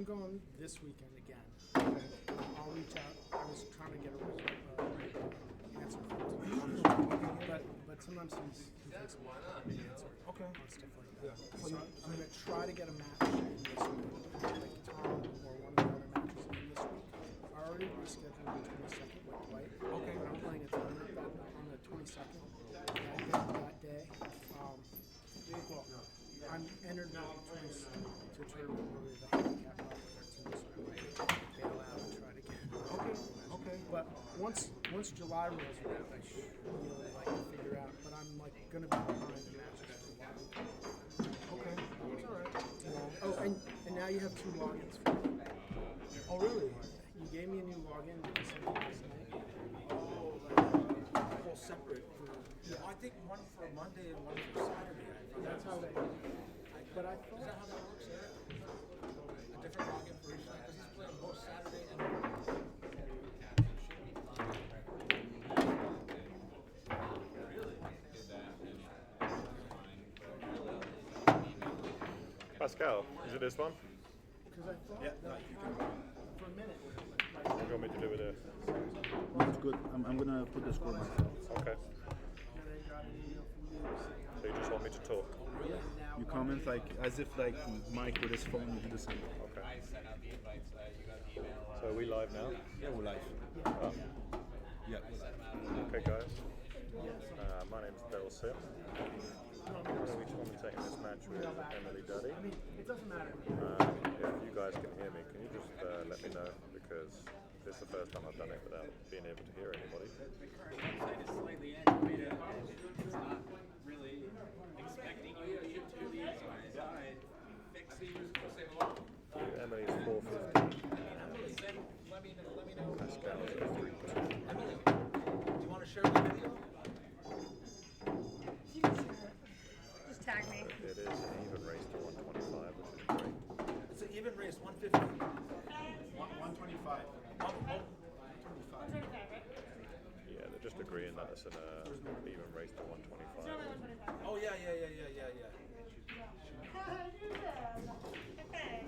I'm going this weekend again. I'll reach out. I was trying to get a answer from him, but sometimes he takes a while to answer. Okay. On stuff like that. So I'm gonna try to get a match in this week, like Tom or one of the other matches in this week. I already rescheduled the 22nd with Dwight. Okay. But I'm playing a tournament on the 22nd. That day. Well, I'm entered to a tournament where we have a handicap up with our team, so I might bail out and try to get it. Okay. But once July rolls around, I should really like to figure out. But I'm like gonna be behind the matches for a while. Okay. That's all right. Oh, and now you have 2 logins for me. Oh, really? You gave me a new login because I did last night. All separate. Yeah. I think one for Monday and one for Saturday. That's how they. But I thought. Is that how that works? Yeah. A different login for each night because he's playing both Saturday and Monday. Pascal, is it this one? Because I thought Yeah. that for a minute. What do you want me to do with it? It's good. I'm gonna put the score myself. Okay. So you just want me to talk? You comment like as if like Mike with his phone would do the same. Okay. So are we live now? Yeah, we're live. Oh. Yeah. Okay, guys. My name's Bill Sim. I'm going to be commentating this match with Emily Duddy. I mean, it doesn't matter. If you guys can hear me, can you just let me know? Because this is the first time I've done it without being able to hear anybody. The current website is slightly antiquated. It's not really expecting you to get to these. So I fix these. Emily's 450. Emily said, let me know. Pascal's at 3%. Emily, do you want to share the video? Just tag me. It is an even race to 125, which is great. It's an even race, 150. 125. 125. Yeah, they're just agreeing that it's an even race to 125. Oh, yeah. Okay.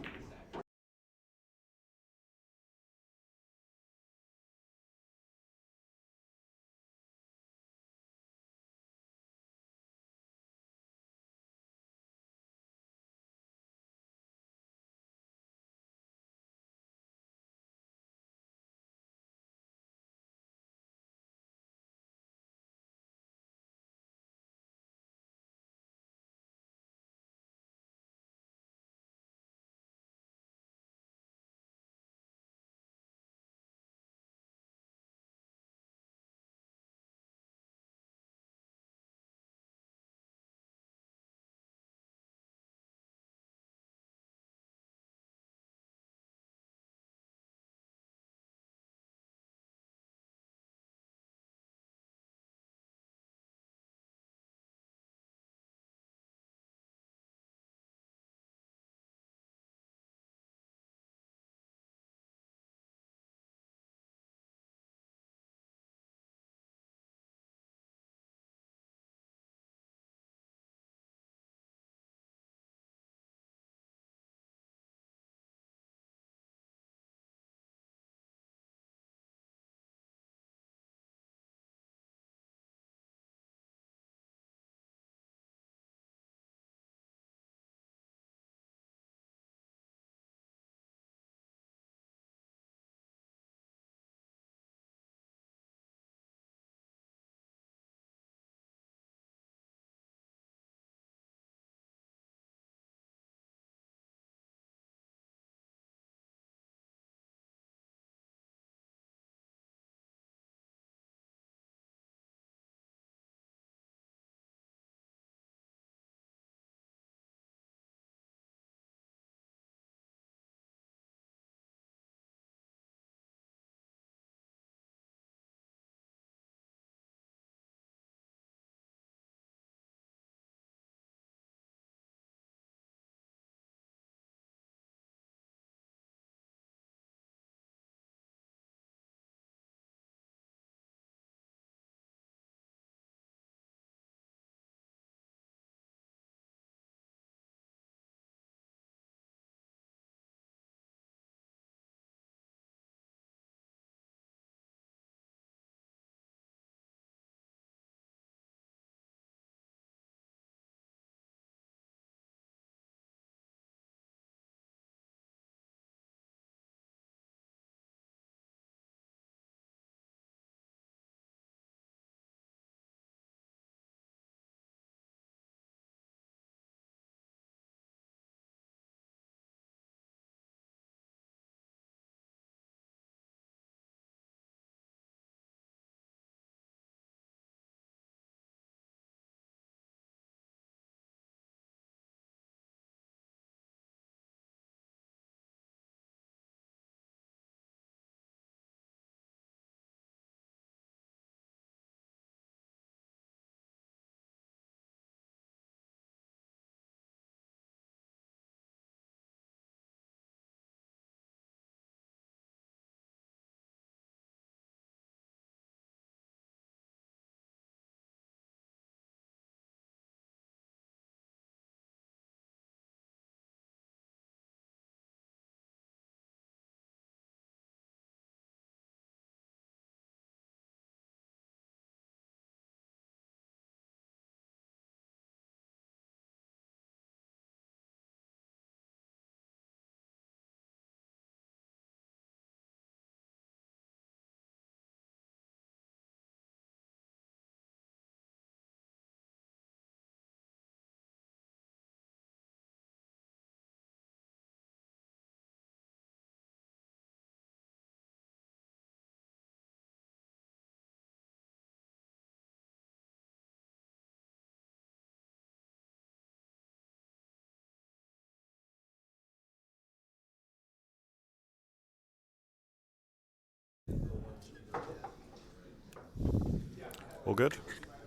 All good?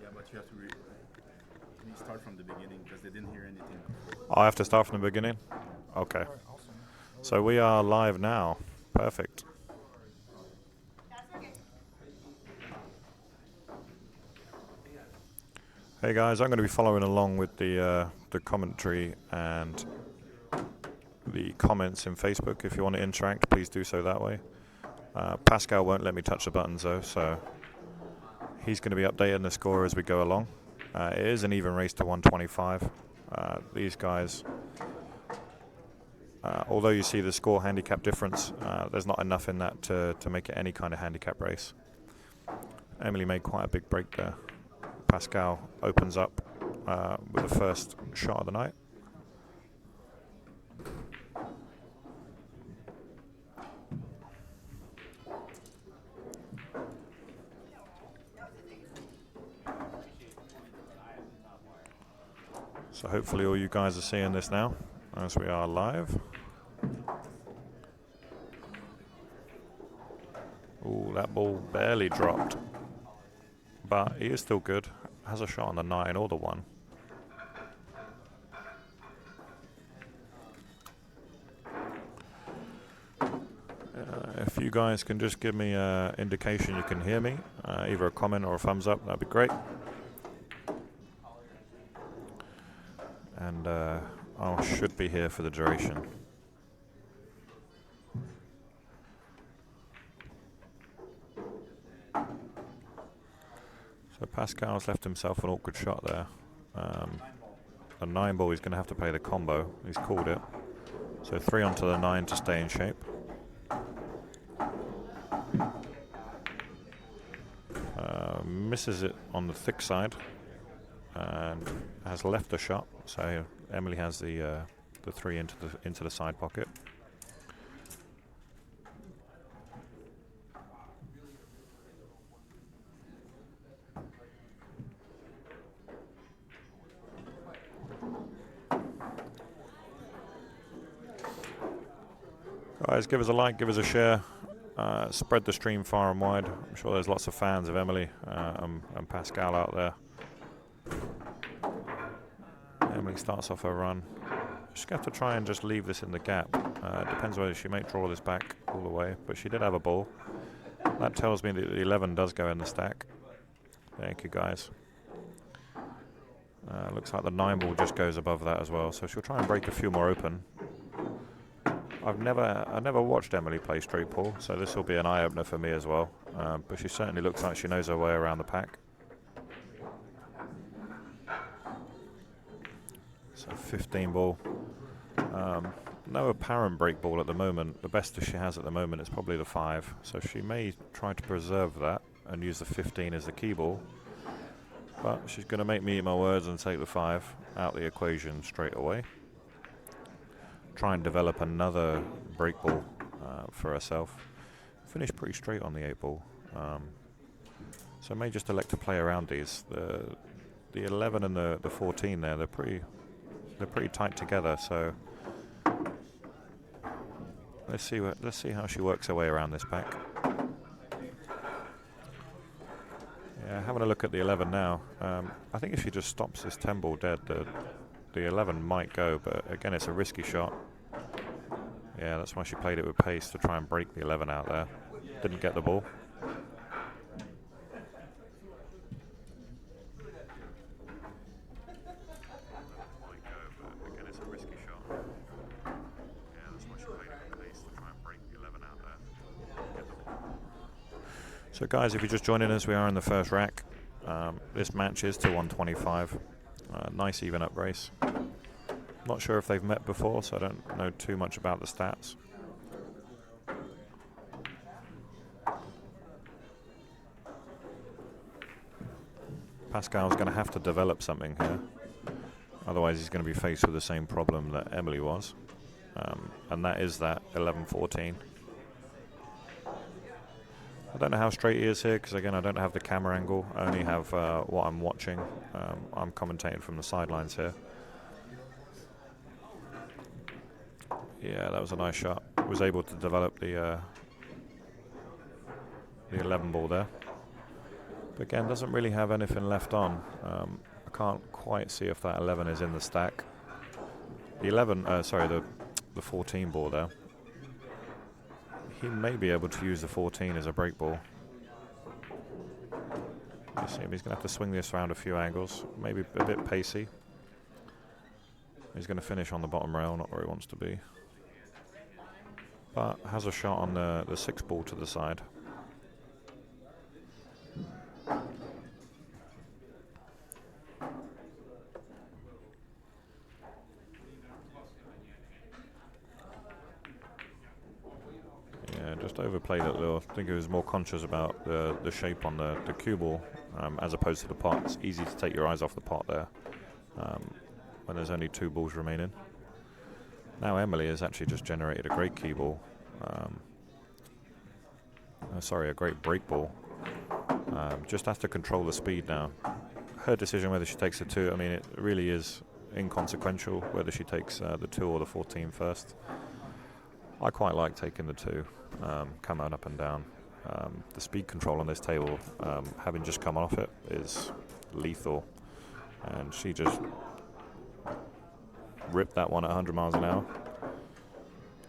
Yeah, but you have to restart from the beginning because they didn't hear anything before. I have to start from the beginning? Okay. So we are live now. Perfect. Hey guys, I'm going to be following along with the commentary and the comments in Facebook. If you want to interact, please do so that way. Pascal won't let me touch the buttons though, so he's going to be updating the score as we go along. It is an even race to 125. These guys, although you see the score handicap difference, there's not enough in that to make it any kind of handicap race. Emily made quite a big break there. Pascal opens up with the first shot of the night. So hopefully all you guys are seeing this now as we are live. Ooh, that ball barely dropped. But he is still good. Has a shot on the 9 or the 1. If you guys can just give me an indication you can hear me, either a comment or a thumbs up, that'd be great. And I should be here for the duration. So Pascal's left himself an awkward shot there. A 9 ball, he's going to have to play the combo. He's called it. So 3 onto the 9 to stay in shape. Misses it on the thick side and has left a shot. So Emily has the 3 into the side pocket. Guys, give us a like, give us a share, spread the stream far and wide. I'm sure there's lots of fans of Emily and Pascal out there. Emily starts off her run. She's going to have to try and just leave this in the gap. It depends whether she may draw this back all the way, but she did have a ball. That tells me that the 11 does go in the stack. Thank you, guys. Looks like the 9 ball just goes above that as well, so she'll try and break a few more open. I've never watched Emily play straight ball, so this will be an eye-opener for me as well. But she certainly looks like she knows her way around the pack. So 15 ball. No apparent break ball at the moment. The best she has at the moment is probably the 5. So she may try to preserve that and use the 15 as the key ball. But she's going to make me eat my words and take the 5 out the equation straight away. Try and develop another break ball for herself. Finished pretty straight on the 8 ball. So I may just elect to play around these. The 11 and the 14 there, they're pretty tight together. So let's see how she works her way around this pack. Yeah, having a look at the 11 now. I think if she just stops this 10 ball dead, the 11 might go, but again, it's a risky shot. Yeah, that's why she played it with pace, to try and break the 11 out there. Didn't get the ball. So guys, if you're just joining us, we are in the first rack. This match is to 125. Nice even up race. Not sure if they've met before, so I don't know too much about the stats. Pascal's going to have to develop something here. Otherwise he's going to be faced with the same problem that Emily was. And that is that 11-14. I don't know how straight he is here, because again I don't have the camera angle. I only have what I'm watching. I'm commentating from the sidelines here. Yeah, that was a nice shot. Was able to develop the 11 ball there. But again, doesn't really have anything left on. I can't quite see if that 11 is in the stack. The 14 ball there. He may be able to use the 14 as a break ball. You see him, he's going to have to swing this around a few angles, maybe a bit pacey. He's going to finish on the bottom rail, not where he wants to be. But has a shot on the 6 ball to the side. Just overplayed it a little. I think he was more conscious about the shape on the cue ball as opposed to the pot. It's easy to take your eyes off the pot there when there's only 2 balls remaining. Now Emily has actually just generated a great cue ball. A great break ball. Just has to control the speed now. Her decision whether she takes the 2, I mean, it really is inconsequential whether she takes the 2 or the 14 first. I quite like taking the 2, coming up and down. The speed control on this table, having just come off it, is lethal. And she just ripped that one at 100 miles an hour.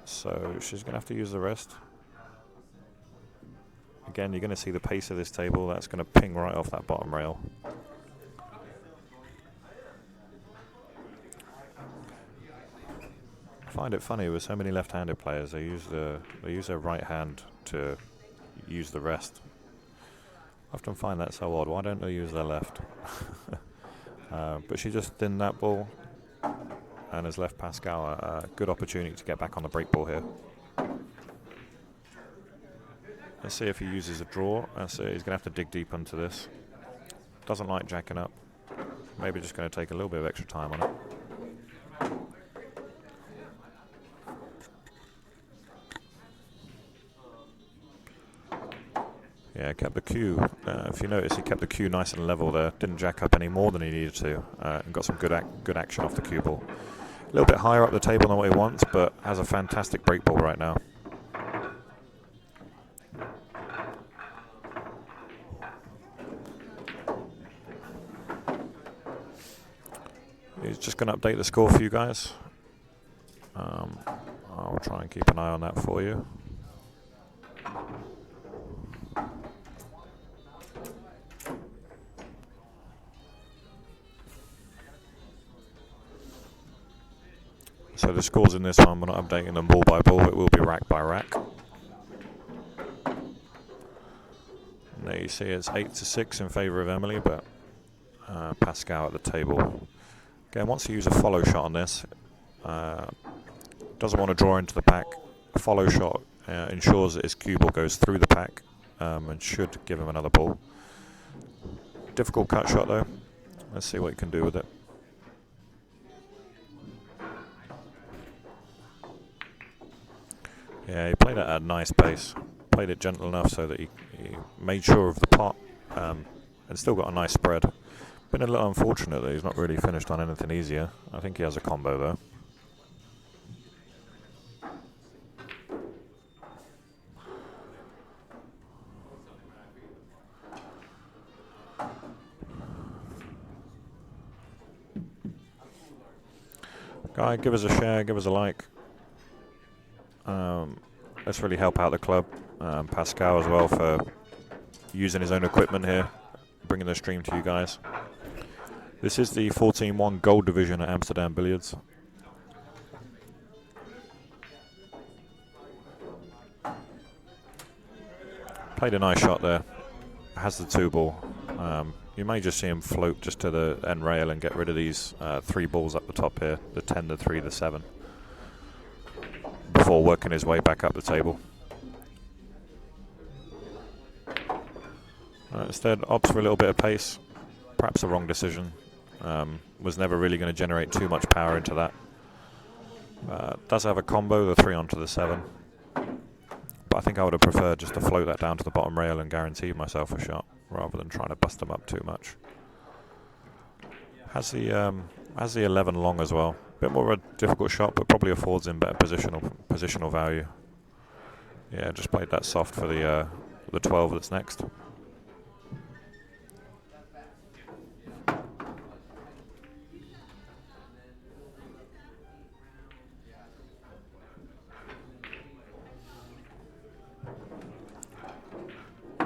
So she's going to have to use the rest. Again, you're going to see the pace of this table. That's going to ping right off that bottom rail. I find it funny with so many left-handed players. They use their right hand to use the rest. I often find that so odd. Why don't they use their left? But she just thinned that ball and has left Pascal a good opportunity to get back on the break ball here. Let's see if he uses a draw. He's going to have to dig deep into this. Doesn't like jacking up. Maybe just going to take a little bit of extra time on it. Yeah, kept the cue. If you notice, he kept the cue nice and level there. Didn't jack up any more than he needed to, and got some good action off the cue ball. A little bit higher up the table than what he wants, but has a fantastic break ball right now. He's just going to update the score for you guys. I'll try and keep an eye on that for you. So the scores in this one, we're not updating them ball by ball, it will be rack by rack. And there you see it's 8-6 in favour of Emily, but Pascal at the table. Again, wants to use a follow shot on this. Doesn't want to draw into the pack. A follow shot ensures that his cue ball goes through the pack and should give him another ball. Difficult cut shot though. Let's see what he can do with it. Yeah, he played it at a nice pace. Played it gentle enough so that he made sure of the pot and still got a nice spread. Been a little unfortunate that he's not really finished on anything easier. I think he has a combo though. Guy, give us a share, give us a like. Let's really help out the club. Pascal as well for using his own equipment here, bringing the stream to you guys. This is the 14-1 gold division at Amsterdam Billiards. Played a nice shot there. Has the 2 ball. You may just see him float just to the end rail and get rid of these 3 balls up the top here, the 10, the 3, the 7, before working his way back up the table. Instead, opts for a little bit of pace. Perhaps the wrong decision. Was never really going to generate too much power into that. Does have a combo, the 3 onto the 7. But I think I would have preferred just to float that down to the bottom rail and guarantee myself a shot, rather than trying to bust them up too much. Has the 11 long as well. Bit more of a difficult shot, but probably affords him better positional value. Yeah, just played that soft for the 12 that's next.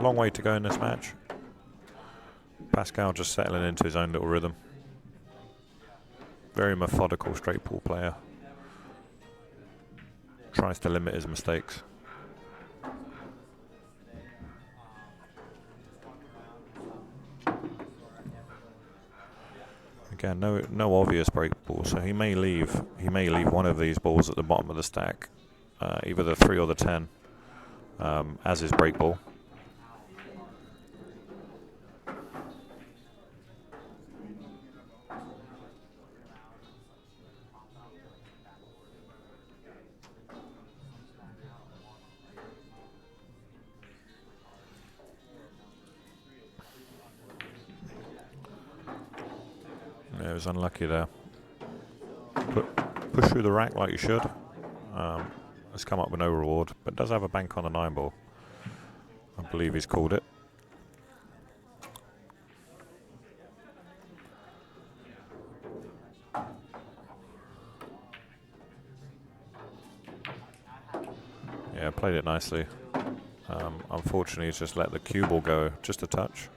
long way to go in this match. Pascal just settling into his own little rhythm. Very methodical straight ball player. Tries to limit his mistakes. Again, no obvious break ball, so he may leave one of these balls at the bottom of the stack, either the 3 or the 10, as his break ball. Yeah, it was unlucky there. Push through the rack like you should. Has come up with no reward, but does have a bank on the 9 ball. I believe he's called it. Yeah, played it nicely. Unfortunately, he's just let the cue ball go just a touch.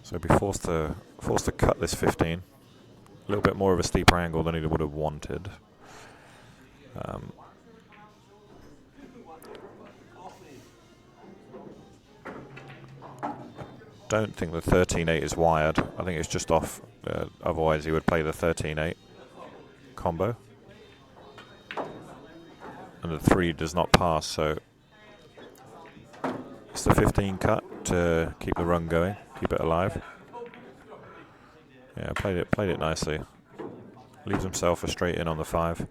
So he'll be forced to cut this 15. A little bit more of a steeper angle than he would have wanted. Don't think the 13-8 is wired. I think it's just off. Otherwise, he would play the 13-8 combo. And the 3 does not pass, so it's the 15 cut to keep the run going, keep it alive. Yeah, played it nicely. Leaves himself a straight in on the 5.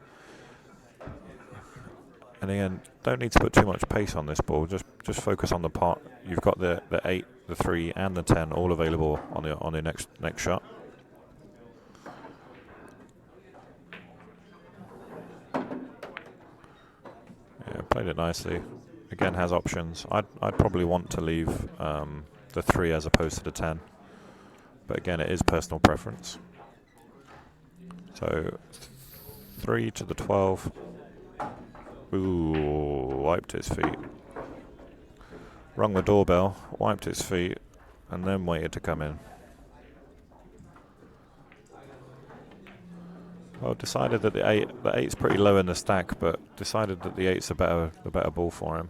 And again, don't need to put too much pace on this ball. Just focus on the pot. You've got the 8, the 3, and the 10 all available on the next shot. Yeah, played it nicely. Again, has options. I'd probably want to leave the 3 as opposed to the 10. But again, it is personal preference. So 3 to the 12. Ooh, wiped his feet. Rung the doorbell, wiped his feet, and then waited to come in. Well, decided that the 8's pretty low in the stack, but decided that the 8's the better ball for him.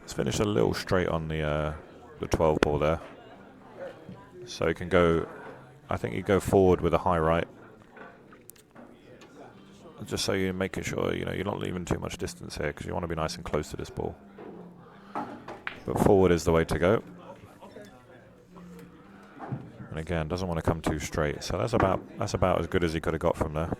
He's finished a little straight on the 12 ball there. So he can go, I think he'd go forward with a high right. Just so you're making sure, you're not leaving too much distance here, because you want to be nice and close to this ball. But forward is the way to go. And again, doesn't want to come too straight. So that's about as good as he could have got from there.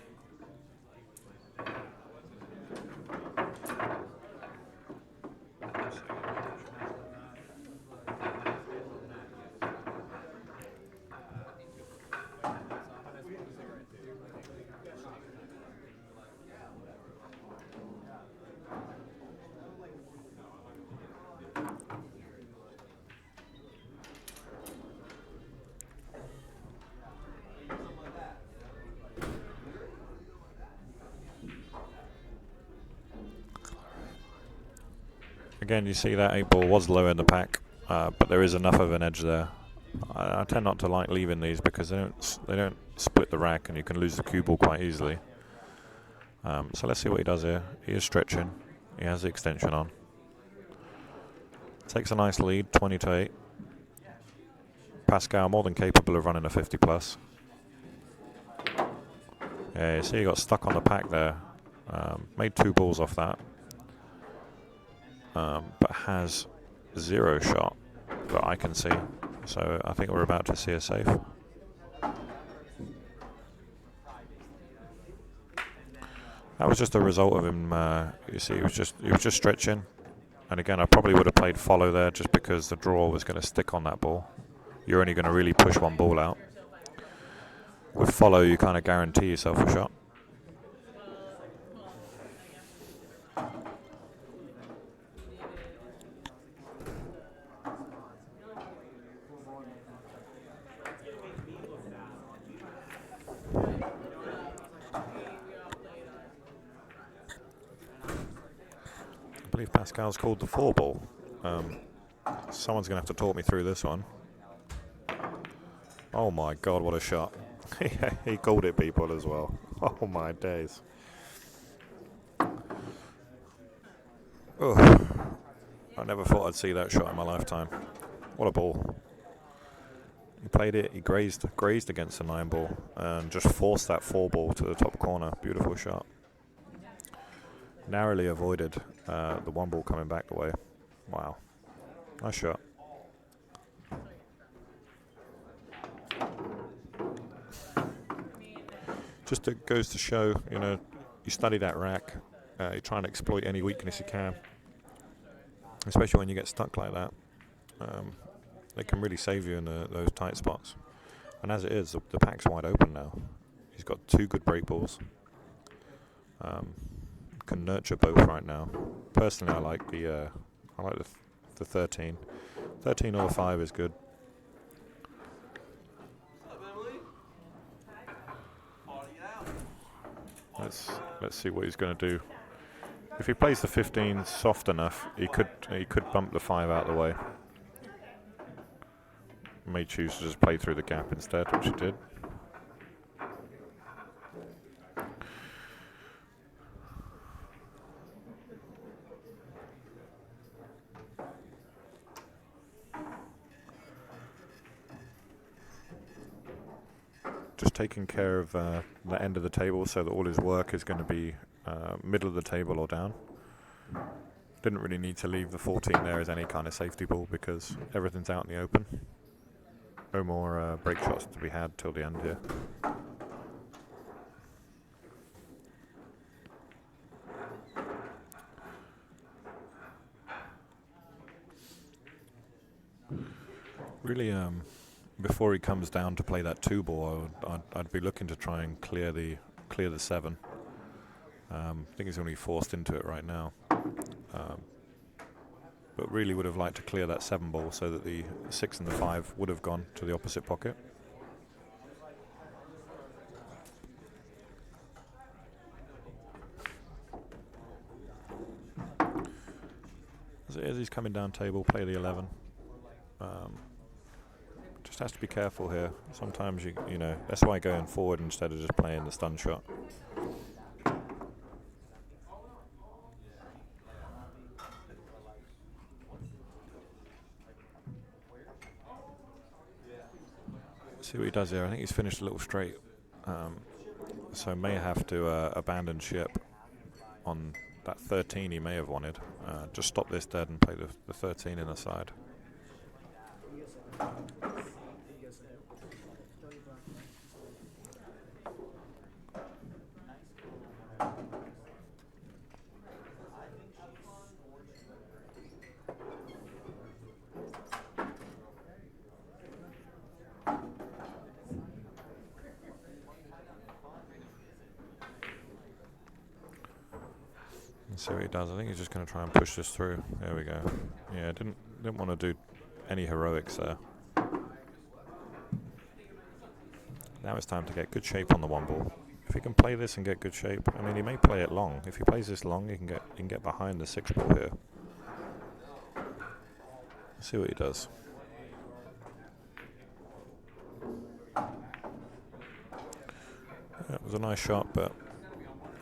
Again, you see that 8 ball was low in the pack, but there is enough of an edge there. I tend not to like leaving these because they don't split the rack, and you can lose the cue ball quite easily. So let's see what he does here. He is stretching. He has the extension on. Takes a nice lead, 20 to 8. Pascal more than capable of running a 50 plus. Yeah, you see he got stuck on the pack there. Made 2 balls off that. But has 0 shot that I can see. So I think we're about to see a safe. That was just a result of him. You see, he was just stretching. And again, I probably would have played follow there, just because the draw was going to stick on that ball. You're only going to really push one ball out. With follow, you kind of guarantee yourself a shot. I believe Pascal's called the 4 ball. Someone's going to have to talk me through this one. Oh my god, what a shot. He called it, people, as well. Oh my days. Oh, I never thought I'd see that shot in my lifetime. What a ball. He played it, he grazed against the 9 ball and just forced that 4 ball to the top corner. Beautiful shot. Narrowly avoided the 1 ball coming back the way. Wow. Nice shot. Just it goes to show, you know, you study that rack, you try and exploit any weakness you can, especially when you get stuck like that. It can really save you in those tight spots. And as it is, the pack's wide open now. He's got 2 good break balls. Can nurture both right now. Personally, I like the 13. 13 or 5 is good. Let's see what he's going to do. If he plays the 15 soft enough, he could bump the 5 out of the way. May choose to just play through the gap instead, which he did. Just taking care of the end of the table so that all his work is going to be middle of the table or down. Didn't really need to leave the 14 there as any kind of safety ball because everything's out in the open. No more break shots to be had till the end here. Really, before he comes down to play that 2 ball, I'd be looking to try and clear the 7. I think he's only forced into it right now. But really would have liked to clear that 7 ball so that the 6 and the 5 would have gone to the opposite pocket. As it is, he's coming down table, play the 11. Just has to be careful here. Sometimes you know, that's why going forward instead of just playing the stun shot. See what he does here. I think he's finished a little straight, so may have to abandon ship on that 13 he may have wanted. Just stop this dead and play the 13 in the side. Let's see what he does. I think he's just going to try and push this through. There we go. Yeah, didn't want to do any heroics there. Now it's time to get good shape on the 1 ball. If he can play this and get good shape, I mean, he may play it long. If he plays this long, he can get behind the 6 ball here. Let's see what he does. Yeah, it was a nice shot, but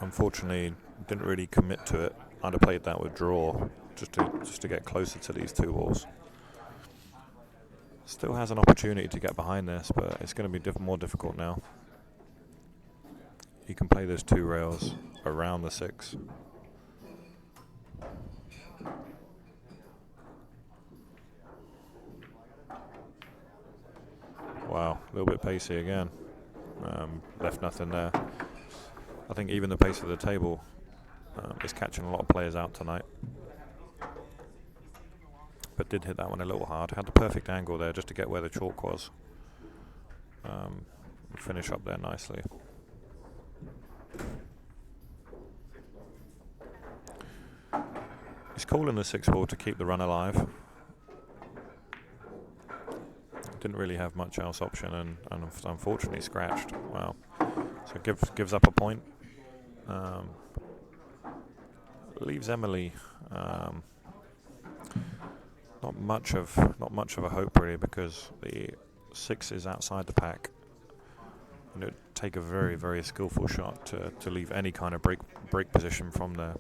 unfortunately didn't really commit to it. I'd have played that with draw just to get closer to these 2 balls. Still has an opportunity to get behind this, but it's going to be more difficult now. He can play those 2 rails around the 6. Wow, a little bit pacey again. Left nothing there. I think even the pace of the table is catching a lot of players out tonight. But did hit that one a little hard. Had the perfect angle there just to get where the chalk was. Finish up there nicely. He's calling the 6 ball to keep the run alive. Didn't really have much else option and unfortunately scratched. Wow. So gives up a point. Leaves Emily not much of a hope really, because the 6 is outside the pack, and it would take a very, very skillful shot to leave any kind of break position from there.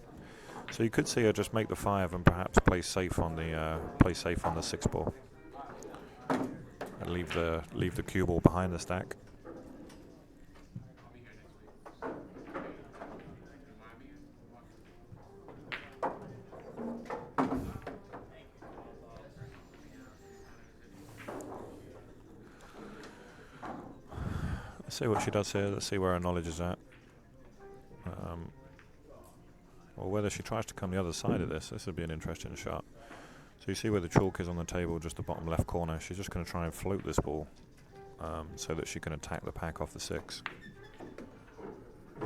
So you could see her just make the 5 and perhaps play safe on the 6 ball, and leave the cue ball behind the stack. Let's see what she does here. Let's see where her knowledge is at. Or whether she tries to come the other side of this. This would be an interesting shot. So you see where the chalk is on the table, just the bottom left corner. She's just going to try and float this ball so that she can attack the pack off the 6.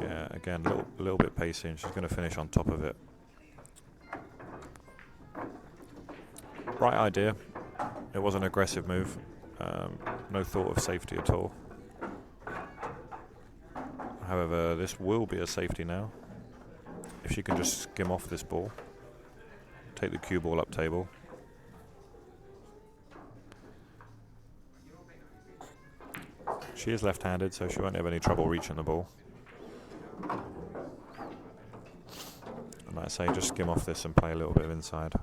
Yeah, again, a little bit pacey, and she's going to finish on top of it. Right idea. It was an aggressive move. No thought of safety at all. However, this will be a safety now. If she can just skim off this ball, take the cue ball up table. She is left-handed, so she won't have any trouble reaching the ball. And like I say, just skim off this and play a little bit of inside.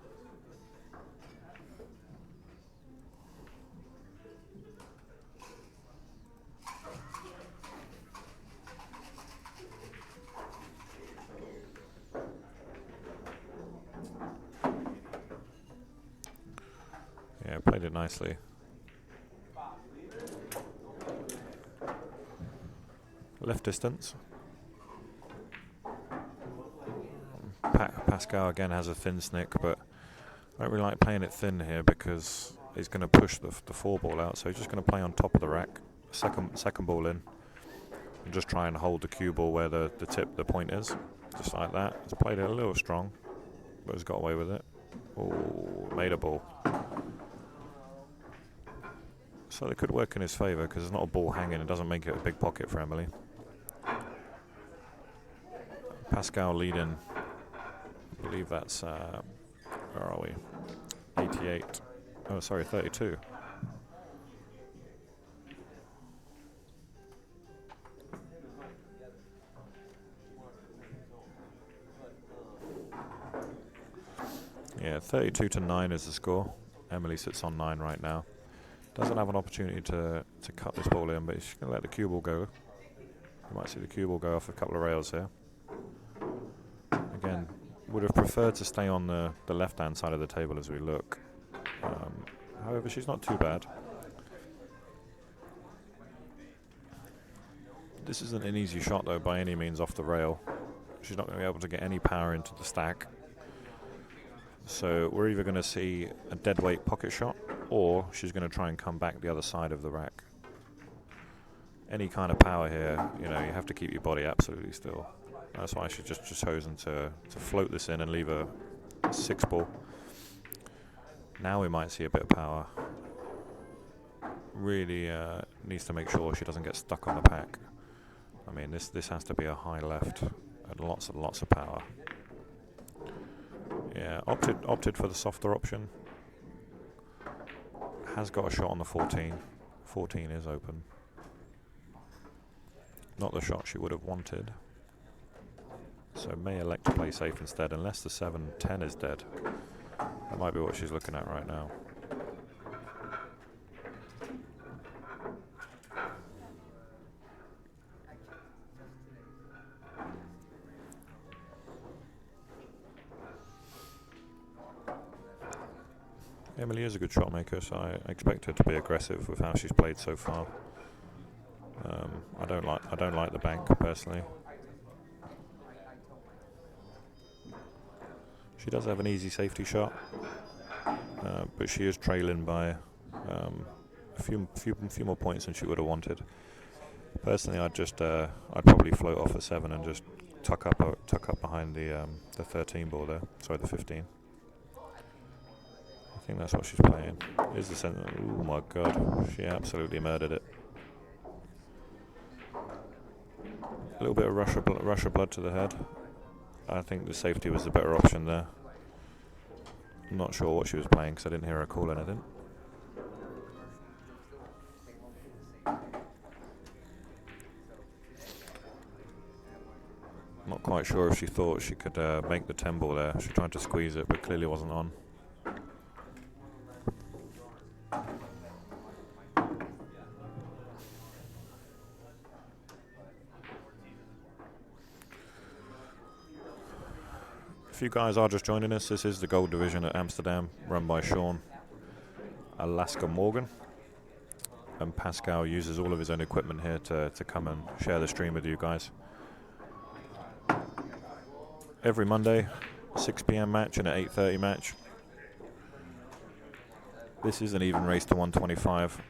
Yeah, played it nicely. Left distance. Pascal again has a thin snick, but I don't really like playing it thin here because he's going to push the 4 ball out, so he's just going to play on top of the rack, second ball in, and just try and hold the cue ball where the point is, just like that. He's played it a little strong, but he's got away with it. Oh, made a ball. So it could work in his favour because there's not a ball hanging. It doesn't make it a big pocket for Emily. Pascal leading. I believe that's, where are we? 88. Oh, sorry, 32. Yeah, 32-9 is the score. Emily sits on 9 right now. Doesn't have an opportunity to cut this ball in, but she's going to let the cue ball go. You might see the cue ball go off a couple of rails here. Again, would have preferred to stay on the left-hand side of the table as we look. However, she's not too bad. This isn't an easy shot, though, by any means off the rail. She's not going to be able to get any power into the stack. So we're either going to see a deadweight pocket shot, or she's going to try and come back the other side of the rack. Any kind of power here, you have to keep your body absolutely still. That's why she's just chosen to float this in and leave a 6 ball. Now we might see a bit of power. Really needs to make sure she doesn't get stuck on the pack. I mean, this has to be a high left and lots of power. Yeah, opted for the softer option. Has got a shot on the 14. 14 is open. Not the shot she would have wanted. So may elect to play safe instead, unless the 7-10 is dead. That might be what she's looking at right now. Emily is a good shot maker, so I expect her to be aggressive with how she's played so far. I don't like the bank personally. She does have an easy safety shot, but she is trailing by a few more points than she would have wanted. Personally, I'd probably float off a 7 and just tuck up behind the 13 ball there. Sorry, the 15. I think that's what she's playing. Is the center? Oh my god, she absolutely murdered it. A little bit of rush of blood to the head. I think the safety was the better option there. I'm not sure what she was playing because I didn't hear her call anything. Not quite sure if she thought she could make the 10 ball there. She tried to squeeze it, but clearly wasn't on. If you guys are just joining us, this is the Gold Division at Amsterdam, run by Sean Alaska Morgan. And Pascal uses all of his own equipment here to come and share the stream with you guys. Every Monday, 6 p.m. match and an 8:30 match. This is an even race to 125.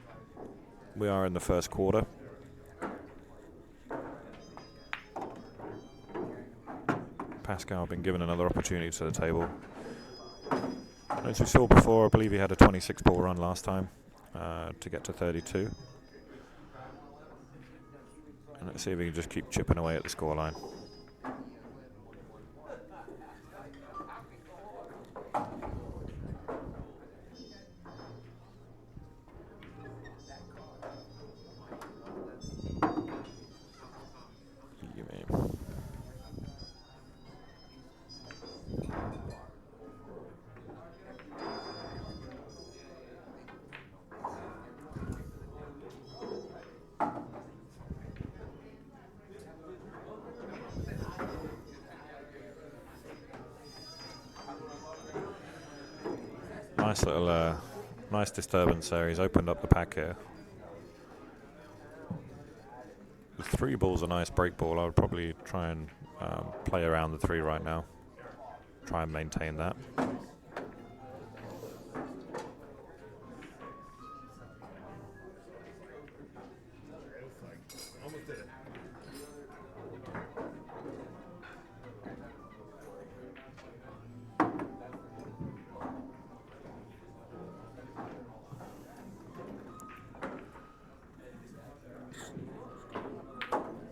We are in the first quarter. Pascal been given another opportunity to the table. As we saw before, I believe he had a 26 ball run last time to get to 32. And let's see if he can just keep chipping away at the scoreline. Nice little, nice disturbance there. He's opened up the pack here. The 3 ball's a nice break ball. I would probably try and play around the 3 right now. Try and maintain that.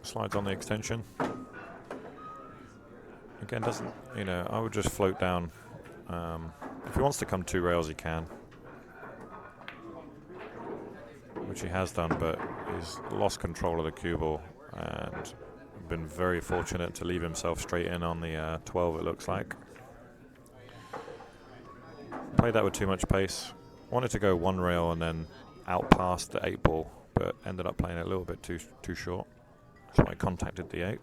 Slides on the extension. Again, doesn't, you know, I would just float down. If he wants to come 2 rails, he can. Which he has done, but he's lost control of the cue ball and been very fortunate to leave himself straight in on the 12, it looks like. Played that with too much pace. Wanted to go 1 rail and then out past the 8 ball, but ended up playing it a little bit too short. So I contacted the 8.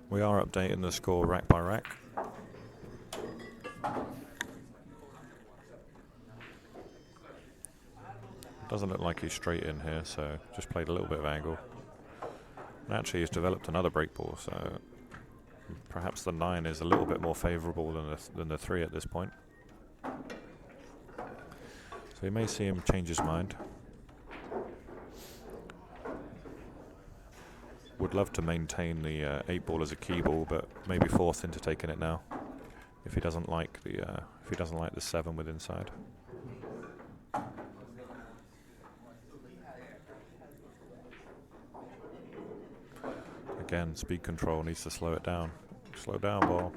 We are updating the score rack by rack. Doesn't look like he's straight in here, so just played a little bit of angle. And actually he's developed another break ball, so perhaps the 9 is a little bit more favourable than the 3 at this point. So you may see him change his mind. Would love to maintain the 8 ball as a key ball, but maybe forced into taking it now if he doesn't like the 7 with inside. Again, speed control needs to slow it down. Slow down, ball.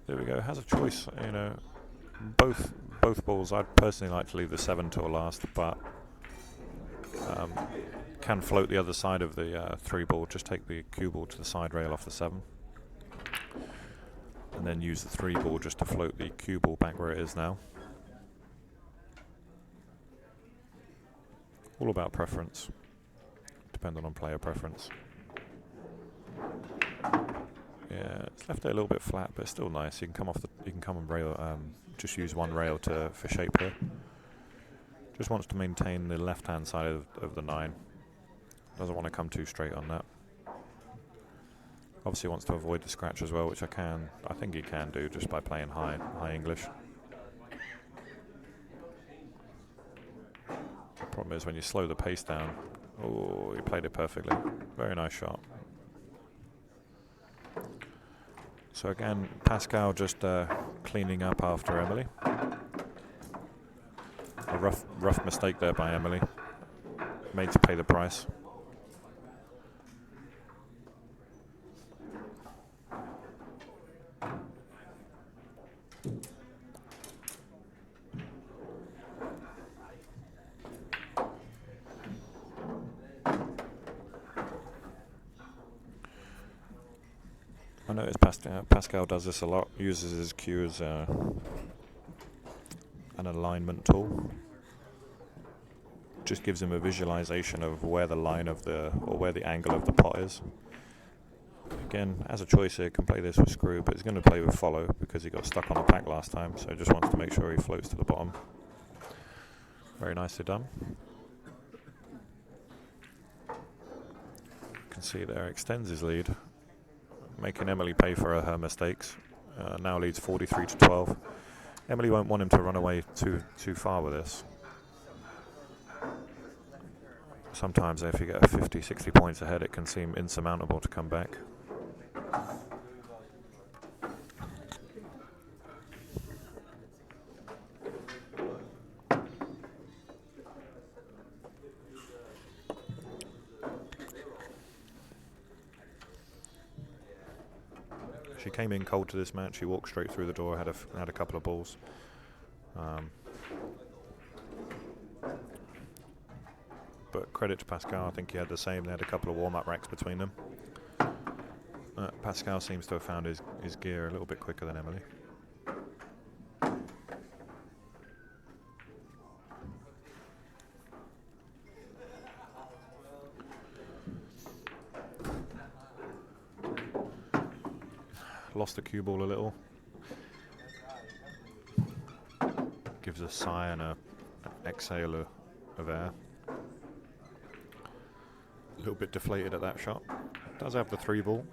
There we go. Has a choice, you know. Both balls, I'd personally like to leave the 7 till last, but can float the other side of the 3 ball, just take the cue ball to the side rail off the 7. And then use the 3 ball just to float the cue ball back where it is now. All about preference, depending on player preference. Yeah, it's left it a little bit flat, but it's still nice. You can come and rail. Just use 1 rail for shape here. Just wants to maintain the left-hand side of the 9. Doesn't want to come too straight on that. Obviously wants to avoid the scratch as well, which I think he can do just by playing high English. The problem is when you slow the pace down. Oh, he played it perfectly. Very nice shot. So again, Pascal just cleaning up after Emily. A rough mistake there by Emily. Made to pay the price. Pascal does this a lot, uses his cue as an alignment tool. Just gives him a visualization of where the line of where the angle of the pot is. Again, as a choice here, can play this with screw, but he's going to play with follow because he got stuck on the pack last time, so he just wants to make sure he floats to the bottom. Very nicely done. You can see there, extends his lead, making Emily pay for her mistakes. Now leads 43-12. Emily won't want him to run away too far with this. Sometimes if you get 50, 60 points ahead, it can seem insurmountable to come back. She came in cold to this match. She walked straight through the door, had a couple of balls. But credit to Pascal, I think he had the same. They had a couple of warm-up racks between them. Pascal seems to have found his gear a little bit quicker than Emily. Lost the cue ball a little. Gives a sigh and an exhale of air. A little bit deflated at that shot. Does have the 3 ball.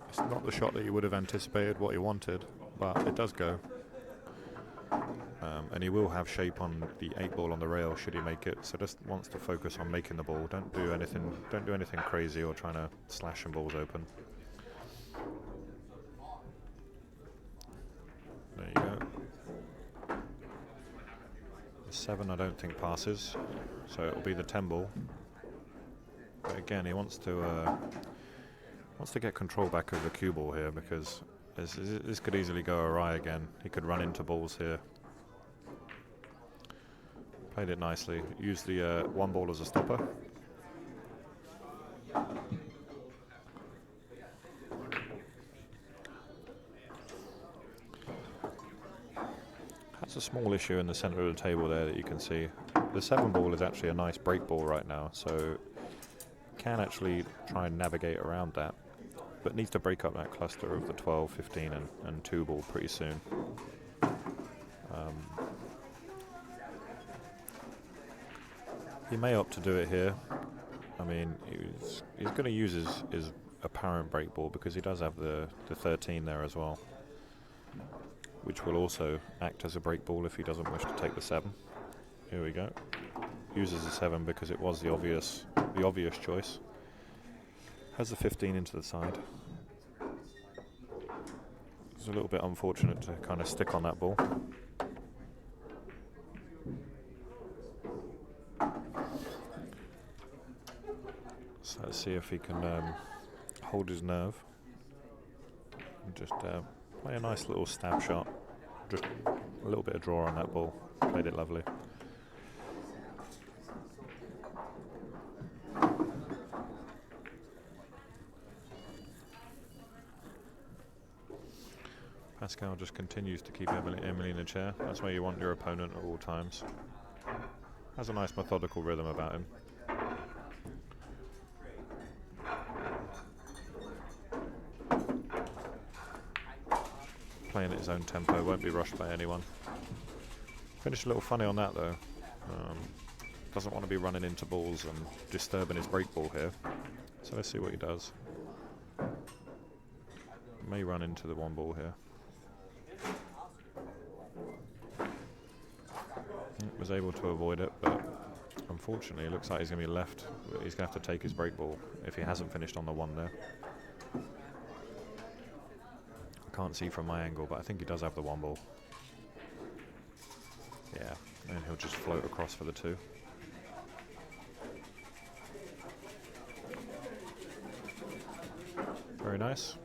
It's not the shot that you would have anticipated what he wanted, but it does go. And he will have shape on the 8 ball on the rail should he make it. So just wants to focus on making the ball. Don't do anything crazy or trying to slash some balls open. There you go. The 7 I don't think passes, so it'll be the 10 ball. But again, he wants to get control back of the cue ball here because this could easily go awry again. He could run into balls here. Played it nicely. Used the 1 ball as a stopper. That's a small issue in the centre of the table there that you can see. The 7 ball is actually a nice break ball right now, so can actually try and navigate around that, but needs to break up that cluster of the 12, 15 and 2 ball pretty soon. He may opt to do it here. I mean, he's going to use his apparent break ball because he does have the 13 there as well, which will also act as a break ball if he doesn't wish to take the 7. Here we go. Uses the 7 because it was the obvious choice. Has the 15 into the side. It's a little bit unfortunate to kind of stick on that ball. So let's see if he can hold his nerve and just play a nice little stab shot. Just a little bit of draw on that ball. Played it lovely. Pascal just continues to keep Emily in the chair. That's where you want your opponent at all times. Has a nice methodical rhythm about him. Playing at his own tempo, won't be rushed by anyone. Finished a little funny on that though. Doesn't want to be running into balls and disturbing his break ball here. So let's see what he does. May run into the 1 ball here. Was able to avoid it, but unfortunately it looks like he's going to be left. He's going to have to take his break ball if he hasn't finished on the 1 there. I can't see from my angle, but I think he does have the 1 ball. Yeah, and he'll just float across for the 2. Very nice.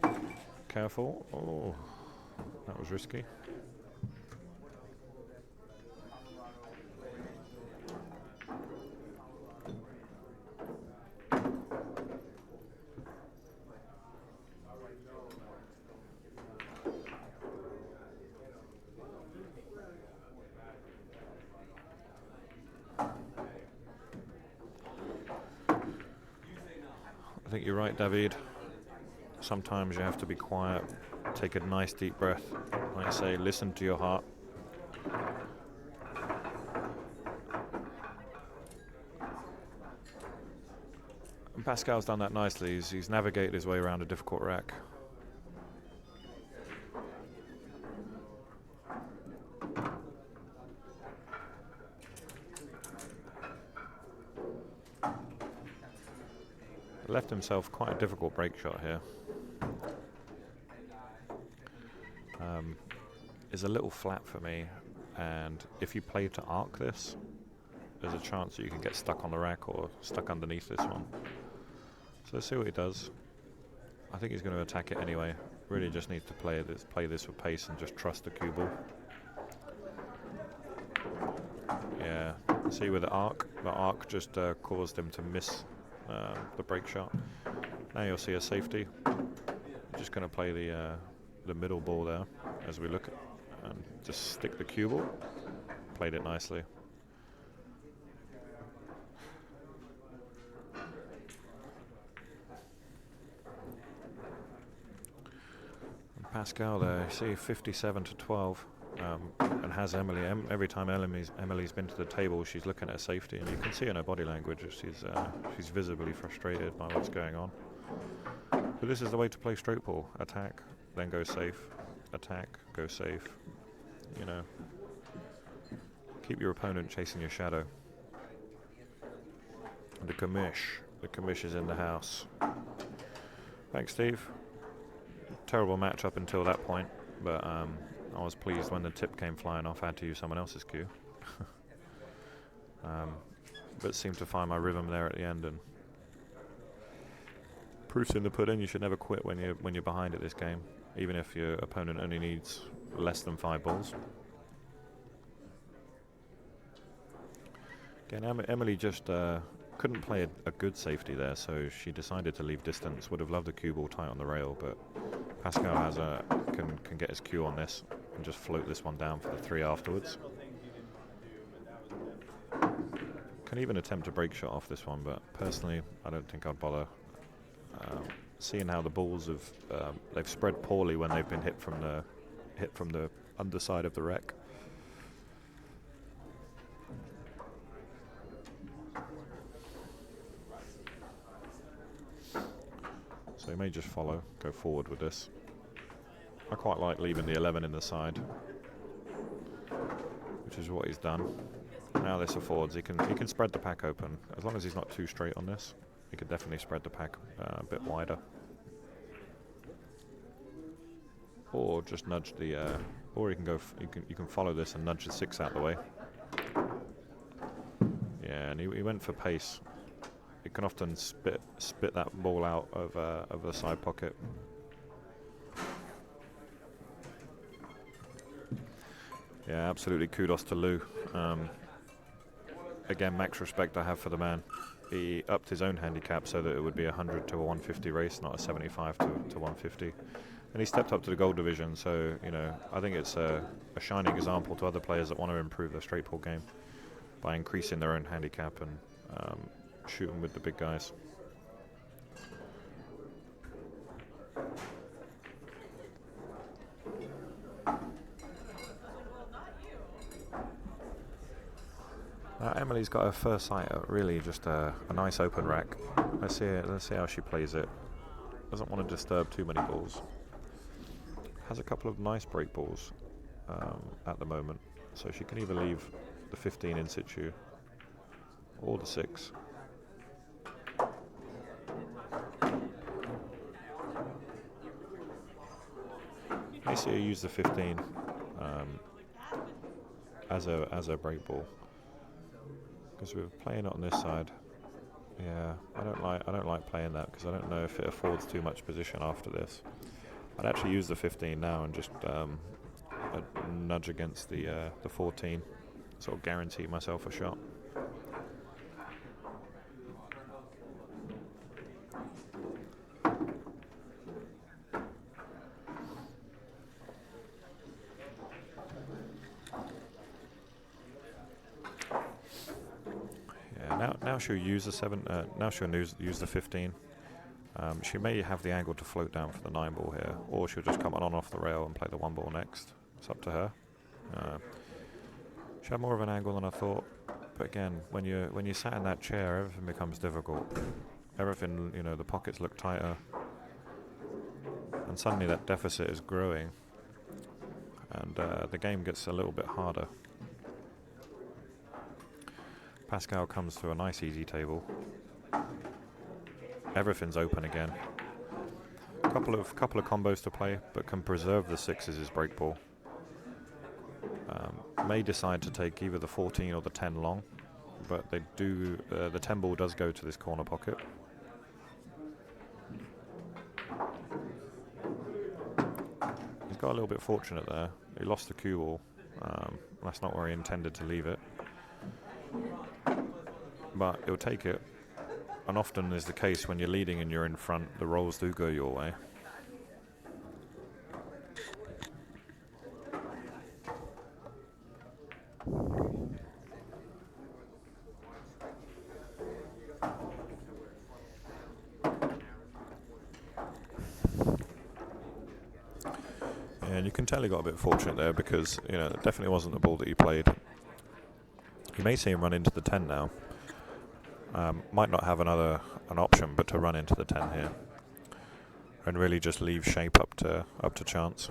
Careful. Oh, that was risky. think you're right, David. Sometimes you have to be quiet, take a nice deep breath. Like I say, listen to your heart. And Pascal's done that nicely. He's navigated his way around a difficult rack. Left himself quite a difficult break shot here. Is a little flat for me, and if you play to arc this, there's a chance that you can get stuck on the rack or stuck underneath this one. So let's see what he does. I think he's going to attack it anyway. Really just needs to play this with pace and just trust the cue ball. Yeah, see with the arc just caused him to miss the break shot. Now you'll see a safety. Just going to play the middle ball there as we look at, and just stick the cue ball. Played it nicely. And Pascal there, you see 57 to 12, and has Emily. Every time Emily's been to the table, she's looking at a safety, and you can see in her body language she's visibly frustrated by what's going on. But this is the way to play straight ball: attack, then go safe, attack, go safe. You know, keep your opponent chasing your shadow. And the commish is in the house. Thanks, Steve. Terrible match up until that point, but I was pleased when the tip came flying off. I had to use someone else's cue. But seemed to find my rhythm there at the end, and proof's in the pudding. You should never quit when you're behind at this game, even if your opponent only needs less than 5 balls. Again, Emily just couldn't play a good safety there, so she decided to leave distance. Would have loved the cue ball tight on the rail, but Pascal can get his cue on this and just float this one down for the 3 afterwards. Can even attempt a break shot off this one, but personally I don't think I'd bother. Seeing how the balls they've spread poorly when they've been hit from the underside of the rack. So he may just go forward with this. I quite like leaving the 11 in the side, which is what he's done. Now this affords he can spread the pack open as long as he's not too straight on this. He could definitely spread the pack a bit wider, or just nudge the. Or you can go. You can follow this and nudge the 6 out the way. Yeah, and he went for pace. He can often spit that ball out of the side pocket. Yeah, absolutely kudos to Lou. Again, max respect I have for the man. He upped his own handicap so that it would be a 100 to a 150 race, not a 75 to 150. And he stepped up to the gold division, so I think it's a shining example to other players that want to improve their straight ball game by increasing their own handicap and shooting with the big guys. Emily's got her first sight at really just a nice open rack. Let's see how she plays it. Doesn't want to disturb too many balls. Has a couple of nice break balls at the moment, so she can either leave the 15 in situ or the 6. You see her use the 15 as a break ball. Because we're playing it on this side. Yeah, I don't like playing that because I don't know if it affords too much position after this. I'd actually use the 15 now and just nudge against the 14, sort of guarantee myself a shot. Now she'll use the 7. Now she'll use the 15. She may have the angle to float down for the 9 ball here, or she'll just come on off the rail and play the 1 ball next. It's up to her. She had more of an angle than I thought, but again, when you sat in that chair, everything becomes difficult. Everything, the pockets look tighter, and suddenly that deficit is growing, and the game gets a little bit harder. Pascal comes to a nice easy table. Everything's open again. Couple of combos to play, but can preserve the 6 as his break ball. May decide to take either the 14 or the 10 long, but they do. The 10 ball does go to this corner pocket. He's got a little bit fortunate there. He lost the cue ball. That's not where he intended to leave it, but he'll take it. And often is the case when you're leading and you're in front, the rolls do go your way. And you can tell he got a bit fortunate there because, it definitely wasn't the ball that he played. You may see him run into the 10 now. Might not have an option but to run into the 10 here and really just leave shape up to chance.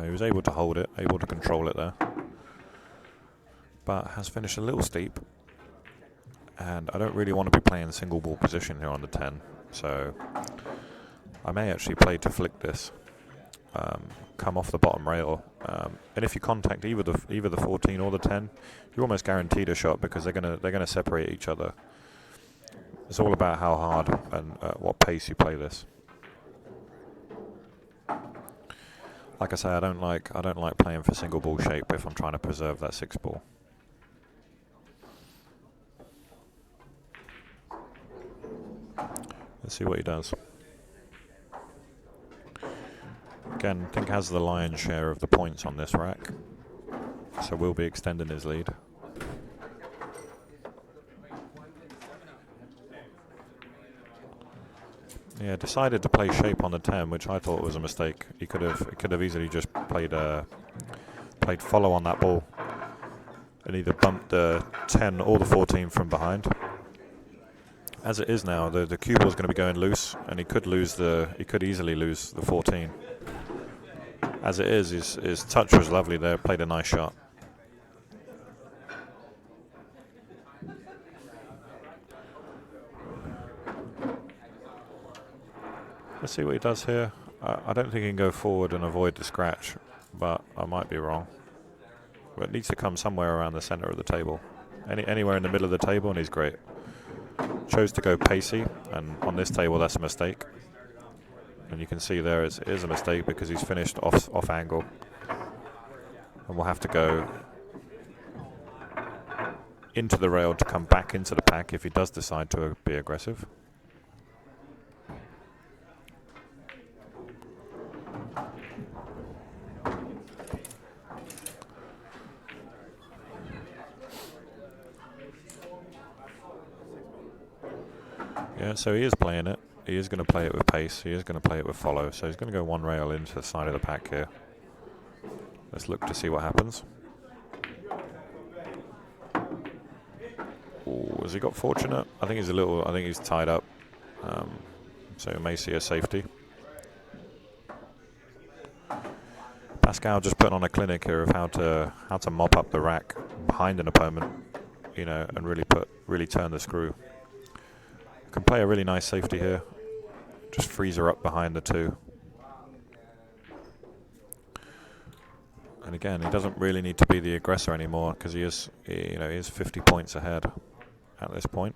He was able to hold it, able to control it there, but has finished a little steep, and I don't really want to be playing single ball position here on the 10, so I may actually play to flick this. Come off the bottom rail, and if you contact either the 14 or the 10, you're almost guaranteed a shot because they're gonna separate each other. It's all about how hard and at what pace you play this. Like I say, I don't like playing for single ball shape if I'm trying to preserve that 6 ball. Let's see what he does. Again, I think has the lion's share of the points on this rack, so we'll be extending his lead. Yeah, decided to play shape on the 10, which I thought was a mistake. He could have easily just played follow on that ball and either bumped the 10 or the 14 from behind. As it is now, the cue ball is going to be going loose, and he could easily lose the 14. As it is, his touch was lovely there, played a nice shot. Let's see what he does here. I don't think he can go forward and avoid the scratch, but I might be wrong. But it needs to come somewhere around the center of the table. Anywhere in the middle of the table, and he's great. Chose to go pacey, and on this table that's a mistake. And you can see there it is a mistake because he's finished off angle. And we'll have to go into the rail to come back into the pack if he does decide to be aggressive. Yeah, so he is playing it. He is going to play it with pace. He is going to play it with follow. So he's going to go 1 rail into the side of the pack here. Let's look to see what happens. Ooh, has he got fortunate? I think he's tied up. So we may see a safety. Pascal just put on a clinic here of how to mop up the rack behind an opponent, and really turn the screw. Can play a really nice safety here. Just freeze her up behind the 2. And again, he doesn't really need to be the aggressor anymore because he is 50 points ahead at this point.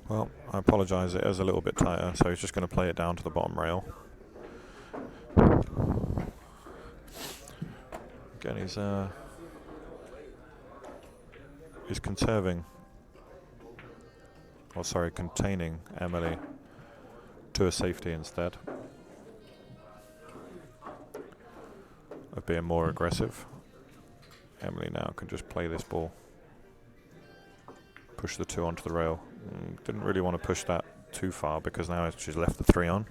Well, I apologise, it is a little bit tighter, so he's just going to play it down to the bottom rail. Again, he's conserving, or sorry, containing Emily to a safety instead of being more aggressive. Emily now can just play this ball, push the 2 onto the rail. Didn't really want to push that too far because now she's left the 3 on.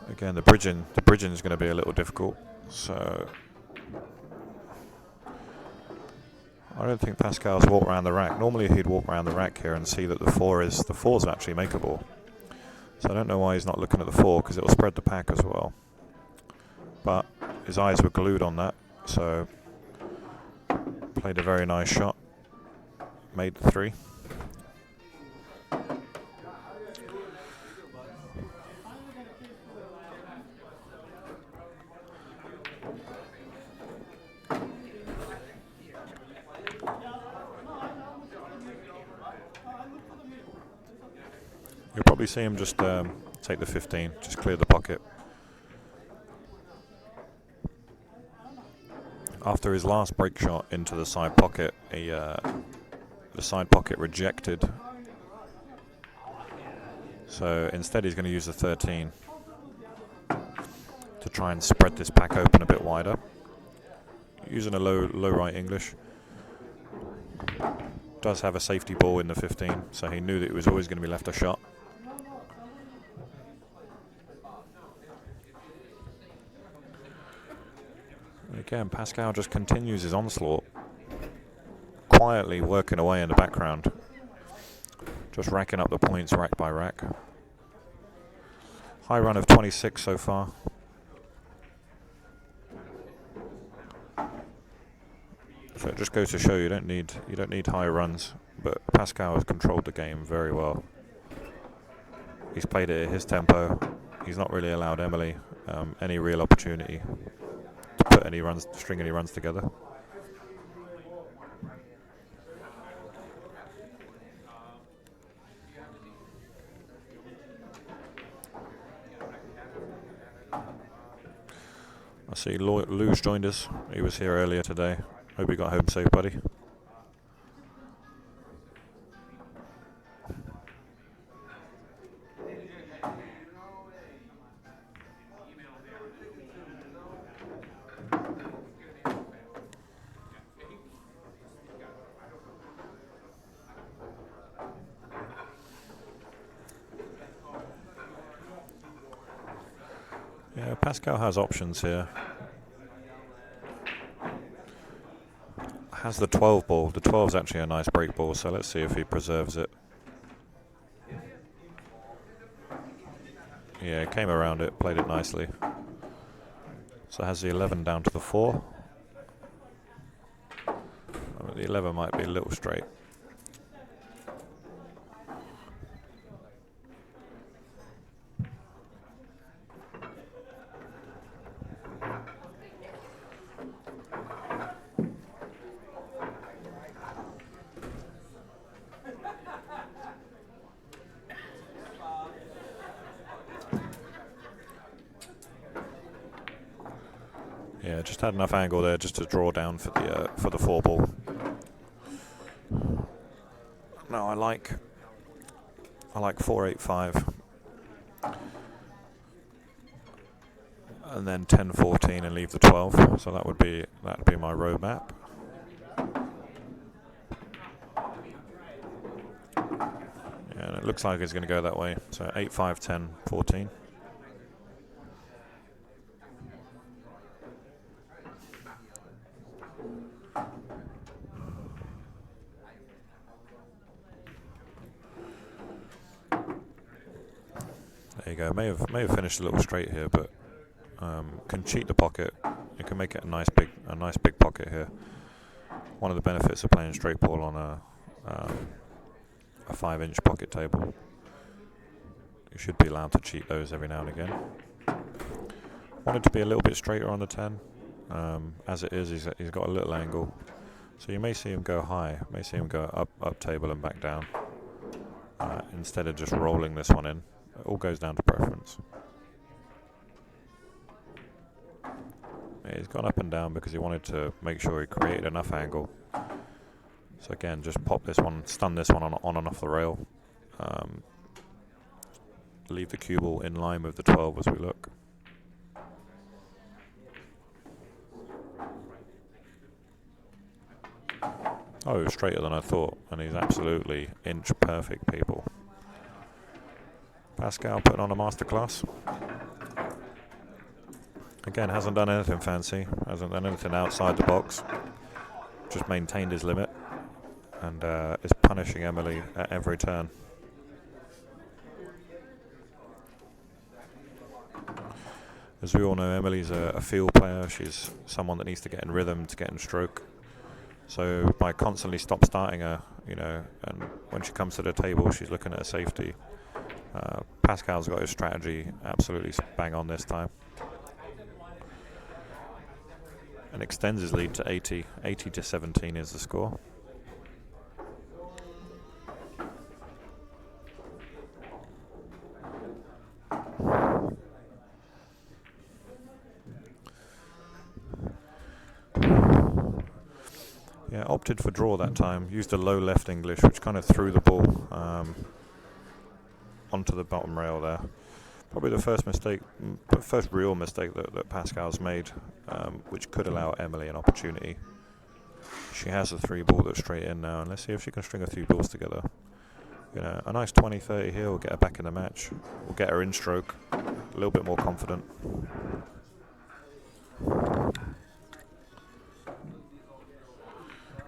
Again, the bridging is going to be a little difficult, so I don't think Pascal's walked around the rack. Normally he'd walk around the rack here and see that the 4's actually makeable. So I don't know why he's not looking at the 4, because it will spread the pack as well. But his eyes were glued on that, so played a very nice shot, made the 3. You'll probably see him just take the 15, just clear the pocket. After his last break shot into the side pocket, the side pocket rejected. So instead he's going to use the 13 to try and spread this pack open a bit wider. Using a low right English. Does have a safety ball in the 15, so he knew that it was always going to be left a shot. Again, Pascal just continues his onslaught, quietly working away in the background, just racking up the points rack by rack. High run of 26 so far. So it just goes to show you don't need high runs, but Pascal has controlled the game very well. He's played it at his tempo. He's not really allowed Emily any real opportunity to put any runs, string any runs together. I see Lou's joined us. He was here earlier today. Hope you got home safe, buddy. Yeah, Pascal has options here. Has the 12 ball. The 12 is actually a nice break ball, so let's see if he preserves it. Yeah, came around it, played it nicely. So has the 11 down to the 4. The 11 might be a little straight. Yeah, just had enough angle there just to draw down for the 4 ball. No, I like 4-8-5, and then 10-14 and leave the 12. So that'd be my roadmap. Yeah, and it looks like it's going to go that way. So 8-5, 10, 14. There you go. May have finished a little straight here, but can cheat the pocket. You can make it a nice big pocket here. One of the benefits of playing straight ball on a 5-inch pocket table. You should be allowed to cheat those every now and again. Wanted to be a little bit straighter on the 10. As it is, he's got a little angle, so you may see him go high. May see him go up table and back down instead of just rolling this one in. It all goes down to preference. he's gone up and down because he wanted to make sure he created enough angle. So again, just pop this one, stun this one on and off the rail. Leave the cue ball in line with the 12 as we look. Oh, he was straighter than I thought, and he's absolutely inch perfect, people. Pascal putting on a masterclass. Again, hasn't done anything fancy, hasn't done anything outside the box. Just maintained his limit, and is punishing Emily at every turn. As we all know, Emily's a field player. She's someone that needs to get in rhythm, to get in stroke. So by constantly stop-starting her, and when she comes to the table, she's looking at her safety. Pascal's got his strategy absolutely bang on this time. And extends his lead to 80. 80 to 17 is the score. Yeah, opted for draw that time. Used a low left English, which kind of threw the ball onto the bottom rail there. Probably the first real mistake that Pascal's made, which could allow Emily an opportunity. She has a 3-ball that's straight in now, and let's see if she can string a few balls together. A nice 20-30 here will get her back in the match. We'll get her in stroke, a little bit more confident.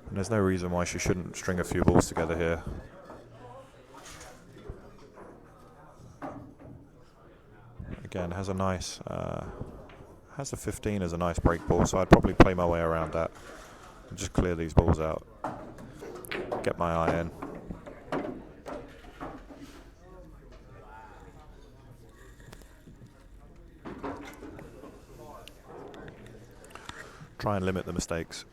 And there's no reason why she shouldn't string a few balls together here. Again, has a nice, has a 15 as a nice break ball, so I'd probably play my way around that and just clear these balls out. Get my eye in. Try and limit the mistakes.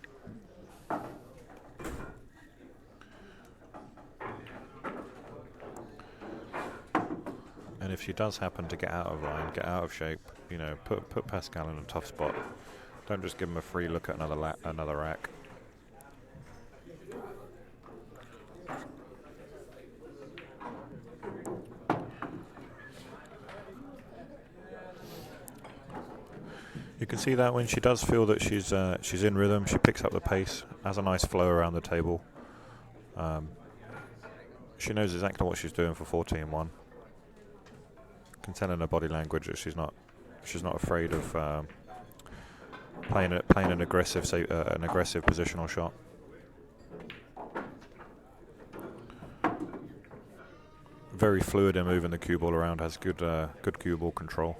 And if she does happen to get out of line, get out of shape, put Pascal in a tough spot. Don't just give him a free look at another rack. You can see that when she does feel that she's in rhythm, she picks up the pace, has a nice flow around the table. She knows exactly what she's doing for 14-1. Can tell in her body language that she's not afraid of playing an aggressive positional shot. Very fluid in moving the cue ball around. Has good cue ball control.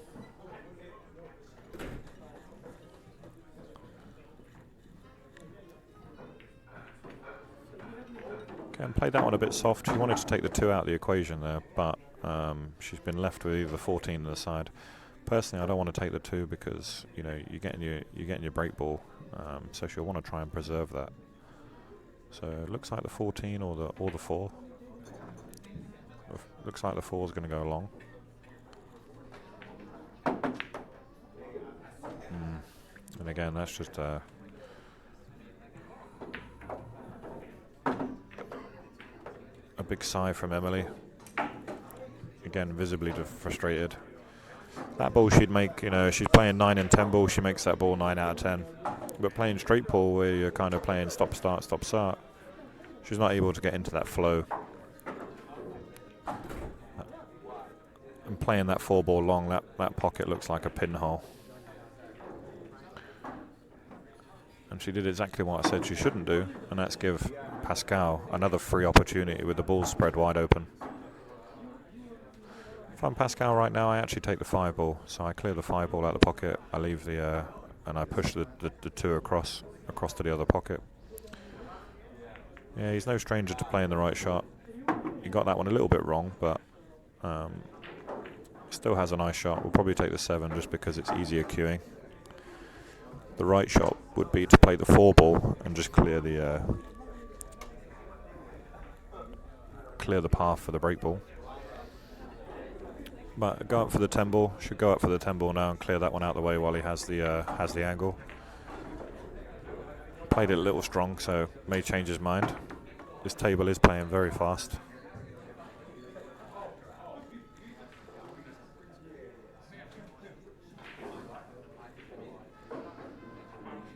Okay, and played that one a bit soft. She wanted to take the 2 out of the equation there, but she's been left with either the 14 on the side. Personally, I don't want to take the 2 because you're getting your break ball, so she'll want to try and preserve that. So it looks like the 14 or the 4. Looks like the 4 is going to go long. And again, that's just a big sigh from Emily. Again, visibly frustrated. That ball she'd make, she's playing 9 and 10 ball, she makes that ball 9 out of 10. But playing straight ball, where you're kind of playing stop, start, she's not able to get into that flow. And playing that 4 ball long, that pocket looks like a pinhole. And she did exactly what I said she shouldn't do, and that's give Pascal another free opportunity with the ball spread wide open. If I'm Pascal right now, I actually take the 5 ball. So I clear the 5 ball out of the pocket, I leave and I push the 2 across to the other pocket. Yeah, he's no stranger to playing the right shot. He got that one a little bit wrong, but still has a nice shot. We'll probably take the 7 just because it's easier cueing. The right shot would be to play the 4 ball and just clear the path for the break ball. But go up for the 10 ball. Should go up for the 10 ball now and clear that one out of the way while he has the angle. Played it a little strong, so may change his mind. This table is playing very fast.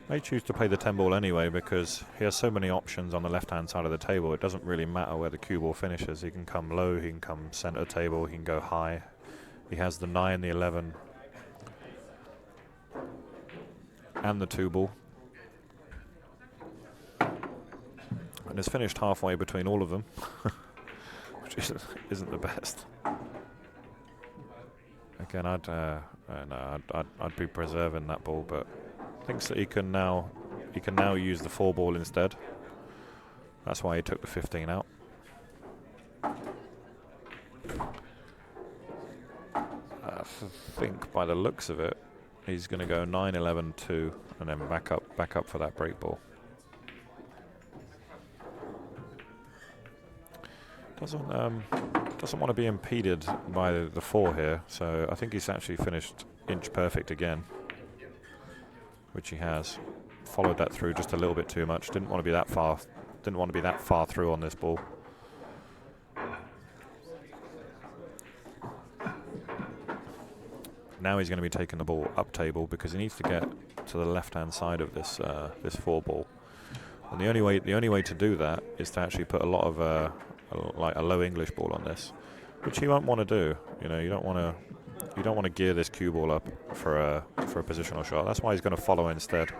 May choose to play the 10 ball anyway because he has so many options on the left hand side of the table. It doesn't really matter where the cue ball finishes. He can come low, he can come center table, he can go high. He has the 9, the 11 and the 2 ball. And it's finished halfway between all of them, which isn't the best. Again, I'd be preserving that ball, but thinks that he can now use the 4 ball instead. That's why he took the 15 out. I think by the looks of it, he's going to go 9, 11, 2, and then back up for that break ball. Doesn't want to be impeded by the 4 here, so I think he's actually finished inch perfect again, which he has. Followed that through just a little bit too much. Didn't want to be that far through on this ball. Now he's going to be taking the ball up table because he needs to get to the left-hand side of this 4 ball. And the only way to do that is to actually put a lot of like a low English ball on this, which he won't want to do. You know, you don't want to gear this cue ball up for a positional shot. That's why he's going to follow instead.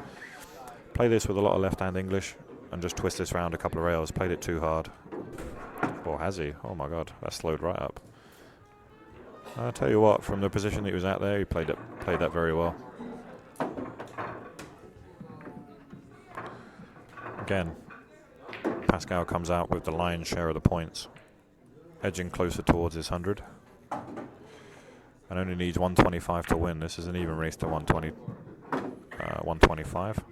Play this with a lot of left-hand English and just twist this round a couple of rails. Played it too hard. Or has he? Oh my God, that slowed right up. I'll tell you what, from the position that he was at there, he played that very well. Again, Pascal comes out with the lion's share of the points, edging closer towards his 100, and only needs 125 to win. This is an even race to 125.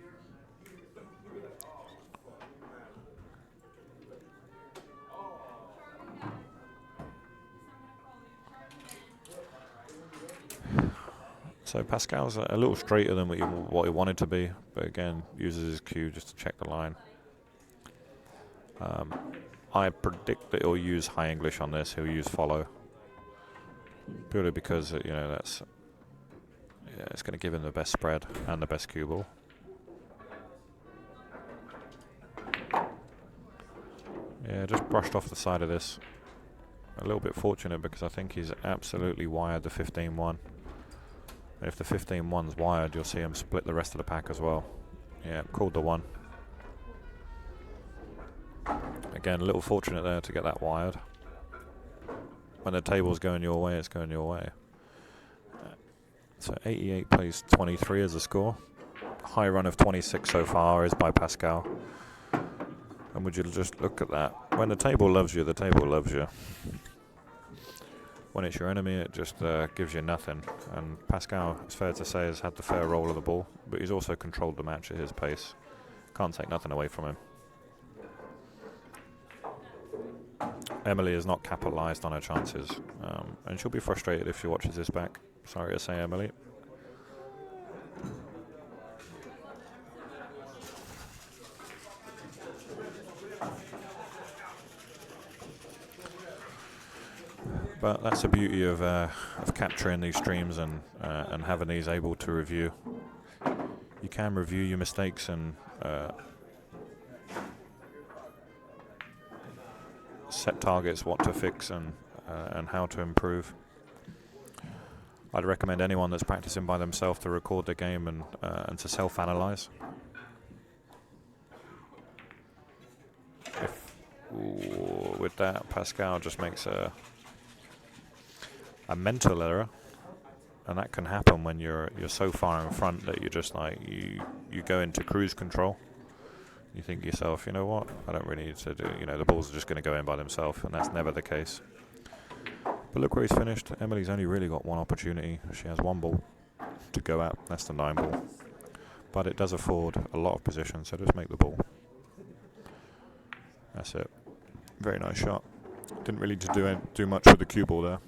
So Pascal's a little straighter than what he wanted to be, but again uses his cue just to check the line. I predict that he'll use high English on this. He'll use follow, purely because it's going to give him the best spread and the best cue ball. Yeah, just brushed off the side of this. A little bit fortunate because I think he's absolutely wired the 15-1. If the 15-1's wired, you'll see him split the rest of the pack as well. Yeah, called the 1. Again, a little fortunate there to get that wired. When the table's going your way, it's going your way. So 88 plays 23 as a score. High run of 26 so far is by Pascal. And would you just look at that? When the table loves you, the table loves you. When it's your enemy, it just gives you nothing. And Pascal, it's fair to say, has had the fair roll of the ball, but he's also controlled the match at his pace. Can't take nothing away from him. Emily has not capitalised on her chances, and she'll be frustrated if she watches this back. Sorry to say, Emily. But that's the beauty of capturing these streams and having these able to review. You can review your mistakes and set targets, what to fix and how to improve. I'd recommend anyone that's practicing by themselves to record their game and to self-analyze. With that, Pascal just makes a mental error, and that can happen when you're so far in front that you're just like you go into cruise control. You think to yourself, you know what, I don't really need to do, the balls are just going to go in by themselves, and that's never the case. But look where he's finished. Emily's only really got one opportunity. She has 1 ball to go at. That's the 9 ball. But it does afford a lot of position, so just make the ball. That's it. Very nice shot. Didn't really do much with the cue ball there.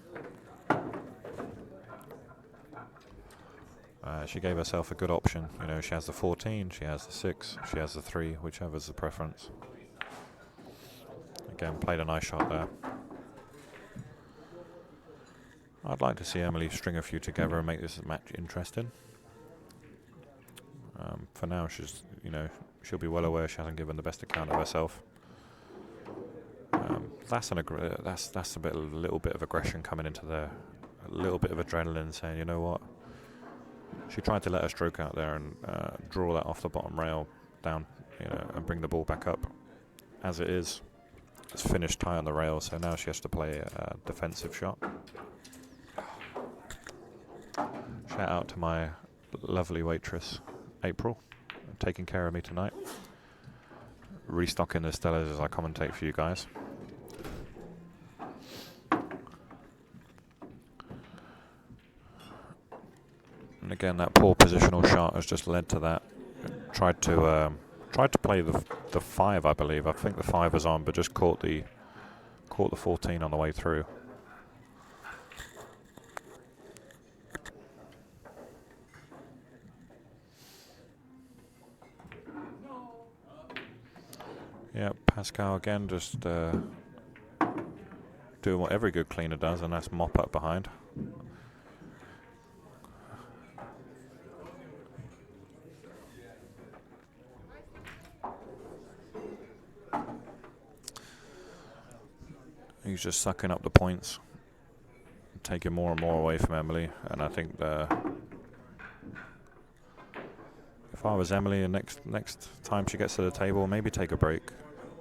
She gave herself a good option. You know, she has the 14, she has the 6, she has the 3, whichever's the preference. Again, played a nice shot there. I'd like to see Emily string a few together and make this match interesting. For now, she's, you know, she'll be well aware she hasn't given the best account of herself. That's a little bit of aggression coming into there, a little bit of adrenaline, saying, you know what? She tried to let her stroke out there and draw that off the bottom rail down, you know, and bring the ball back up. As it is, it's finished high on the rail, so now she has to play a defensive shot. Shout out to my lovely waitress, April, taking care of me tonight. Restocking the Stellas as I commentate for you guys. And again, that poor positional shot has just led to that. Tried to play the 5, I believe. I think the 5 was on, but just caught the 14 on the way through. Yeah, Pascal again just doing what every good cleaner does, and that's mop up behind. He's just sucking up the points, taking more and more away from Emily, and I think if I was Emily, and next time she gets to the table, maybe take a break,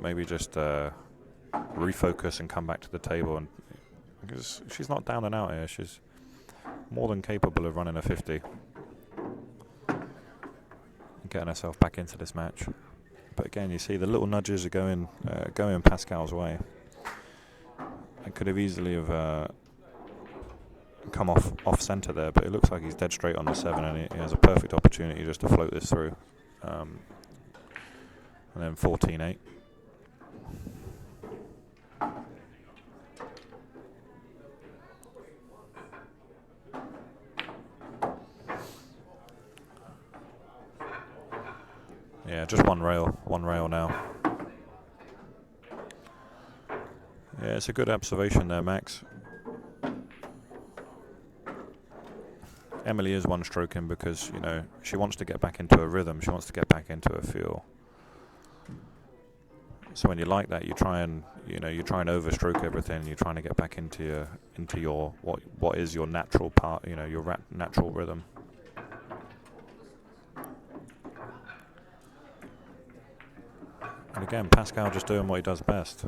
maybe just refocus and come back to the table, and because she's not down and out here, she's more than capable of running a 50 and getting herself back into this match. But again, you see the little nudges are going Pascal's way. It could have easily have come off centre there, but it looks like he's dead straight on the 7, and he has a perfect opportunity just to float this through. And then 14-8. Yeah, just one rail now. Yeah, it's a good observation there, Max. Emily is one stroking because, you know, she wants to get back into a rhythm. She wants to get back into a feel. So when you like that, you try and overstroke everything. You're trying to get back into your what is your natural part, you know, your natural rhythm. And again, Pascal just doing what he does best.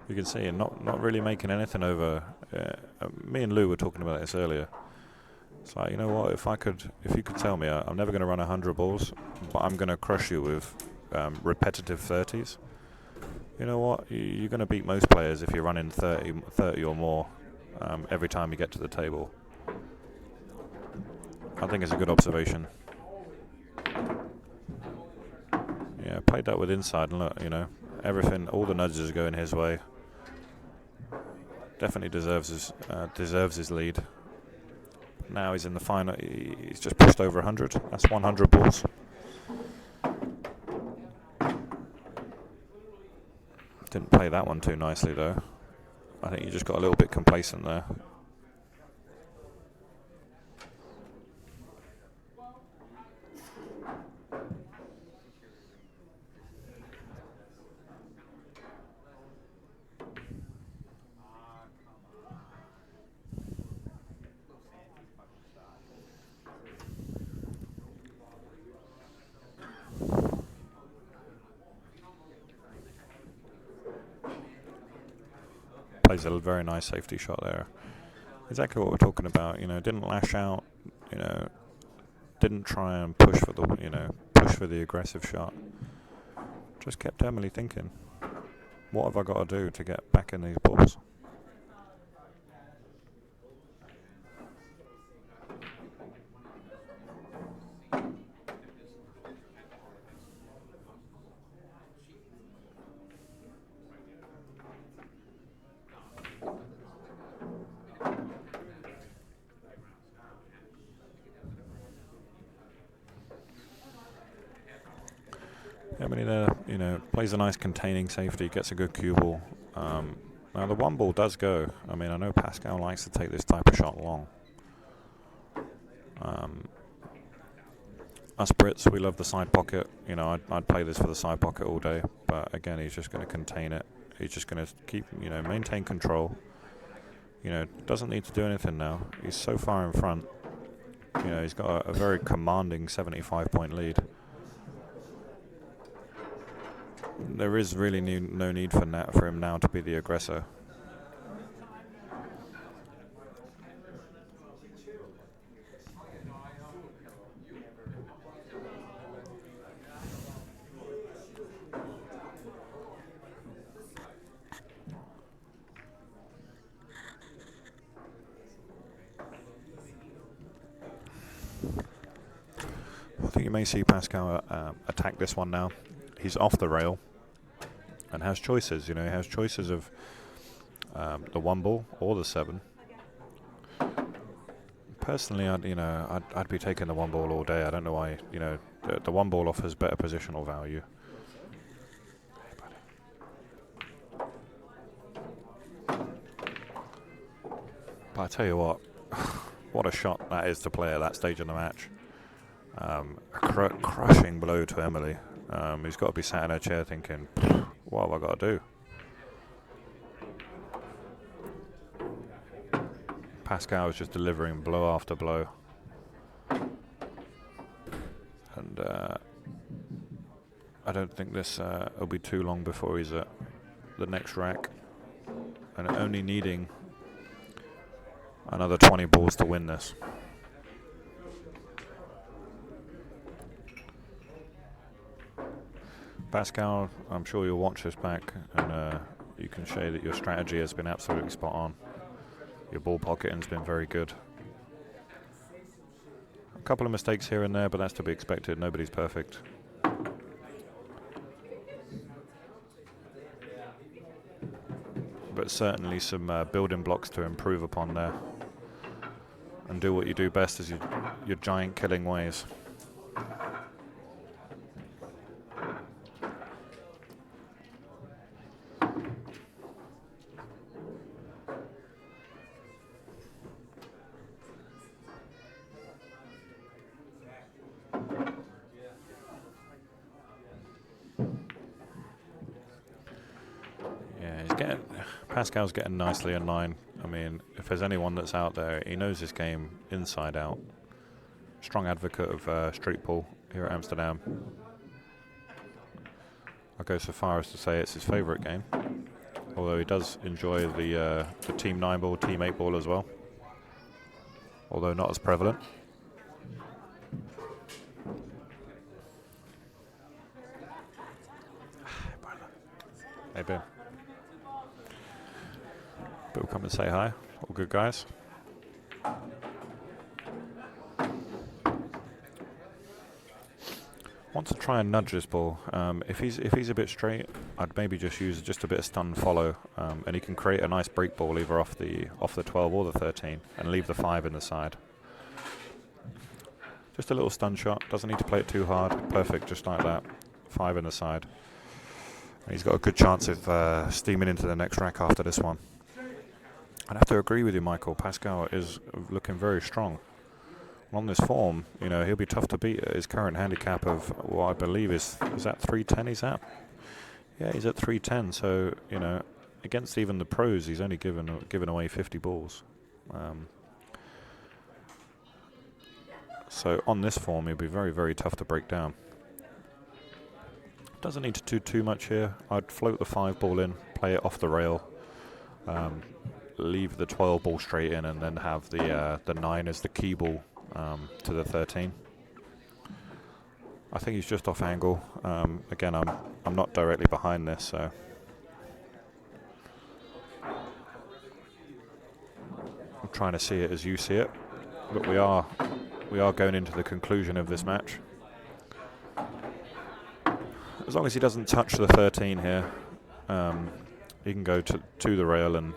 You can see him not really making anything over. Me and Lou were talking about this earlier. It's like, you know what? If you could tell me I'm never going to run 100 balls, but I'm going to crush you with repetitive 30s. You know what? You're going to beat most players if you're running 30 or more every time you get to the table. I think it's a good observation. Yeah, played that with inside, and look, you know, everything, all the nudges are going his way. Definitely deserves his lead. Now he's in the final. He's just pushed over 100. That's 100 balls. Didn't play that one too nicely though. I think you just got a little bit complacent there. Plays a very nice safety shot there. Exactly what we're talking about. You know, didn't lash out. You know, didn't try and push for the aggressive shot. Just kept Emily thinking, what have I got to do to get back in these balls? Somebody there, plays a nice containing safety, gets a good cue ball. Now the one ball does go. I mean, I know Pascal likes to take this type of shot long. Us Brits, we love the side pocket. I'd play this for the side pocket all day. But again, he's just going to contain it. He's just going to keep, maintain control. Doesn't need to do anything now. He's so far in front. He's got a very commanding 75-point lead. There is really no need for him now to be the aggressor. I think you may see Pascal attack this one now. He's off the rail and has choices. He has choices of the one ball or the 7. Personally, I'd be taking the one ball all day. I don't know why. The one ball offers better positional value. But I tell you what, what a shot that is to play at that stage in the match. A crushing blow to Emily. He's got to be sat in her chair thinking, what have I got to do? Pascal is just delivering blow after blow. And I don't think this will be too long before he's at the next rack. And only needing another 20 balls to win this. Pascal, I'm sure you'll watch this back and you can show that your strategy has been absolutely spot on. Your ball pocketing's been very good. A couple of mistakes here and there, but that's to be expected. Nobody's perfect. But certainly some building blocks to improve upon there. And do what you do best, is your giant killing ways. Pascal's getting nicely in line. I mean, if there's anyone that's out there, he knows this game inside out. Strong advocate of street pool here at Amsterdam. I'll go so far as to say it's his favourite game. Although he does enjoy the Team 9 ball, Team 8 ball as well. Although not as prevalent. Hey, Ben. People come and say hi. All good, guys. Want to try and nudge this ball. If he's a bit straight, I'd maybe just use a bit of stun follow, and he can create a nice break ball either off the 12 or the 13, and leave the 5 in the side. Just a little stun shot. Doesn't need to play it too hard. Perfect, just like that. 5 in the side. And he's got a good chance of steaming into the next rack after this one. I'd have to agree with you, Michael. Pascal is looking very strong. On this form, he'll be tough to beat at his current handicap of what I believe is that 310 he's at? Yeah, he's at 310, so, against even the pros, he's only given away 50 balls. So on this form, he'll be very, very tough to break down. Doesn't need to do too much here. I'd float the 5 ball in, play it off the rail. Leave the 12 ball straight in, and then have the 9 as the key ball to the 13. I think he's just off angle. Again, I'm not directly behind this, so I'm trying to see it as you see it. But we are going into the conclusion of this match. As long as he doesn't touch the 13 here, he can go to the rail, and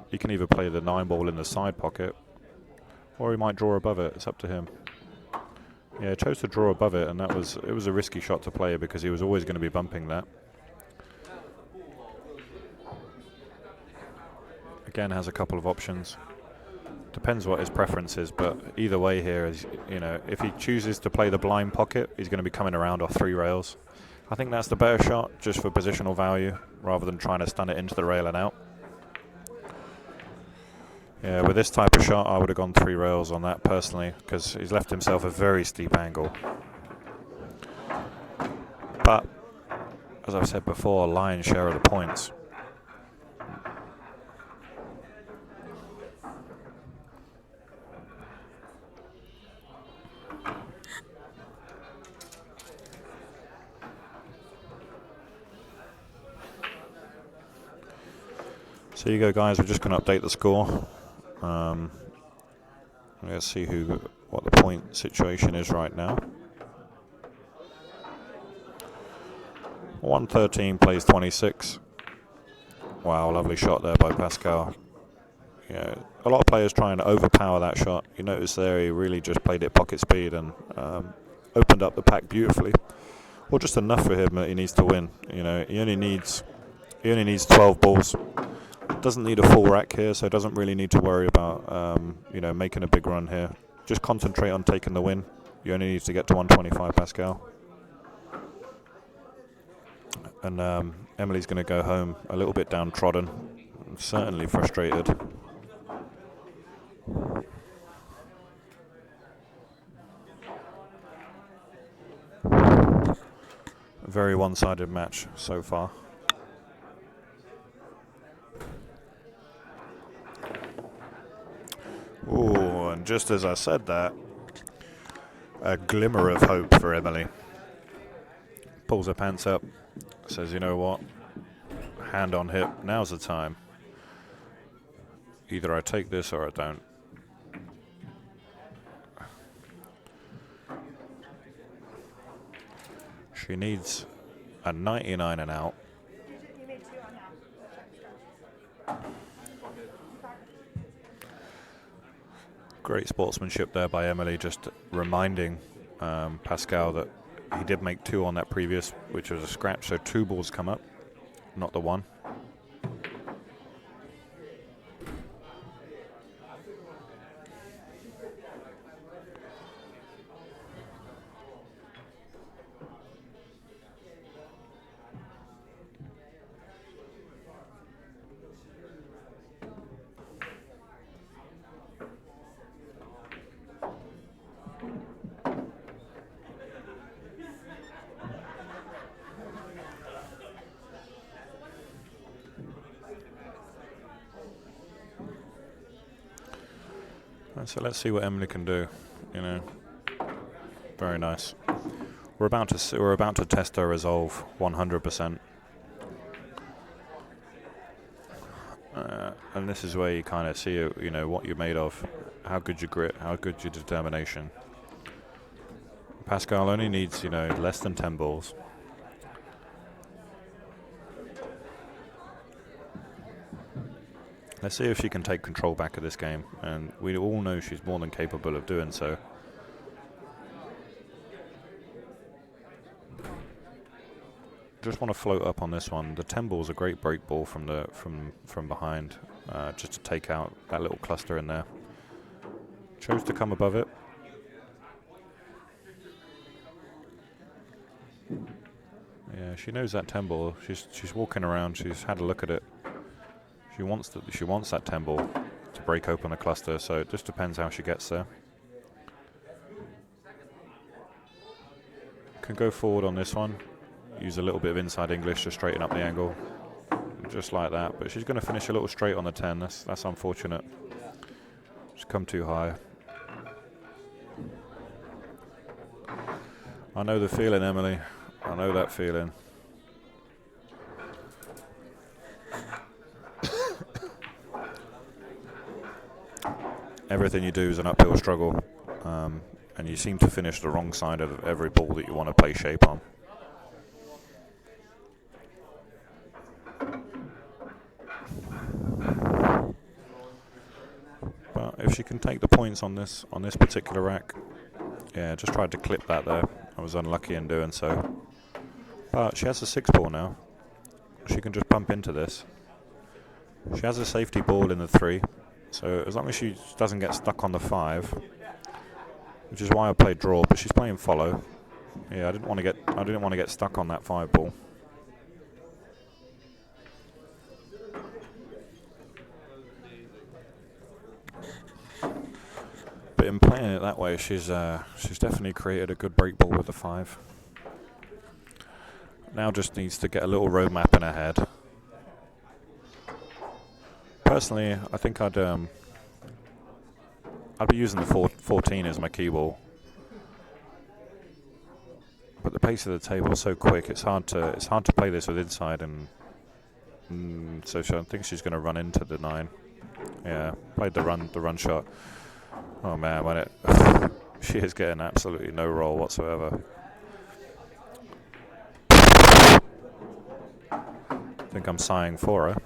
he can either play the 9 ball in the side pocket, or he might draw above it. It's up to him. Yeah, chose to draw above it, and it was a risky shot to play because he was always going to be bumping that. Again, has a couple of options. Depends what his preference is, but either way here is, if he chooses to play the blind pocket, he's going to be coming around off 3 rails. I think that's the better shot, just for positional value, rather than trying to stun it into the rail and out. Yeah, with this type of shot, I would have gone 3 rails on that personally, because he's left himself a very steep angle. But, as I've said before, lion's share of the points. So here you go, guys. We're just going to update the score. Let's see what the point situation is right now. 113 plays 26. Wow, lovely shot there by Pascal. Yeah, a lot of players trying to overpower that shot. You notice there he really just played it pocket speed and opened up the pack beautifully. Well, just enough for him that he needs to win. He only needs 12 balls. Doesn't need a full rack here, so doesn't really need to worry about making a big run here. Just concentrate on taking the win. You only need to get to 125, Pascal. And Emily's going to go home a little bit downtrodden, certainly frustrated. A very one-sided match so far. Ooh, and just as I said that, a glimmer of hope for Emily. Pulls her pants up, says, you know what, hand on hip, now's the time. Either I take this or I don't. She needs a 99 and out. You made 2 on that. Great sportsmanship there by Emily, just reminding Pascal that he did make 2 on that previous, which was a scratch, so 2 balls come up, not the 1. So let's see what Emily can do. Very nice. We're about to test her resolve 100%. And this is where you kind of see what you're made of, how good your grit, how good your determination. Pascal only needs less than 10 balls. Let's see if she can take control back of this game, and we all know she's more than capable of doing so. Just want to float up on this one. The 10 ball's a great break ball from behind, just to take out that little cluster in there. Chose to come above it. Yeah, she knows that 10 ball. She's walking around. She's had a look at it. She wants that 10 ball to break open a cluster, so it just depends how she gets there. Can go forward on this one. Use a little bit of inside English to straighten up the angle, just like that. But she's going to finish a little straight on the 10. That's unfortunate. She's come too high. I know the feeling, Emily. I know that feeling. Everything you do is an uphill struggle, and you seem to finish the wrong side of every ball that you want to play shape on. But if she can take the points on this particular rack, Yeah, just tried to clip that there. I was unlucky in doing so. But she has a 6 ball now. She can just bump into this. She has a safety ball in the 3. So as long as she doesn't get stuck on the 5, which is why I played draw, but she's playing follow. Yeah, I didn't want to get stuck on that 5 ball. But in playing it that way, she's definitely created a good break ball with the 5. Now just needs to get a little roadmap in her head. Personally, I think I'd be using the 14 as my key ball. But the pace of the table is so quick; it's hard to play this with inside, and so I think she's going to run into the 9. Yeah, played the run shot. Oh man, when it she is getting absolutely no roll whatsoever. I think I'm sighing for her.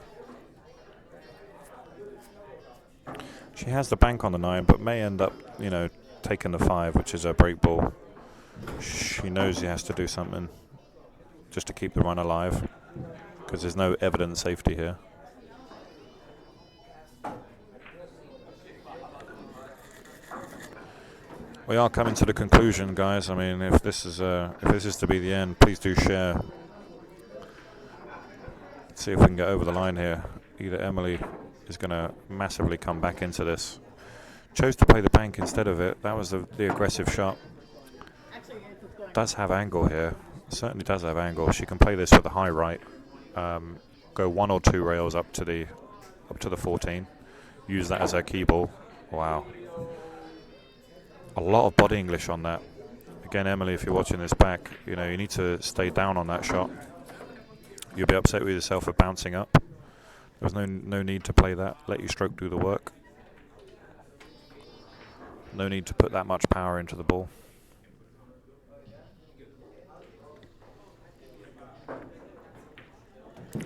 She has the bank on the 9, but may end up, taking the 5, which is her break ball. She knows she has to do something just to keep the run alive, because there's no evident safety here. We are coming to the conclusion, guys. I mean, if this is to be the end, please do share. Let's see if we can get over the line here. Either Emily is going to massively come back into this. Chose to play the bank instead of it. That was the aggressive shot. Does have angle here. Certainly does have angle. She can play this with a high right. Go 1 or 2 rails up to the 14. Use that as her key ball. Wow. A lot of body English on that. Again, Emily, if you're watching this back, you need to stay down on that shot. You'll be upset with yourself for bouncing up. There's no need to play that. Let your stroke do the work. No need to put that much power into the ball.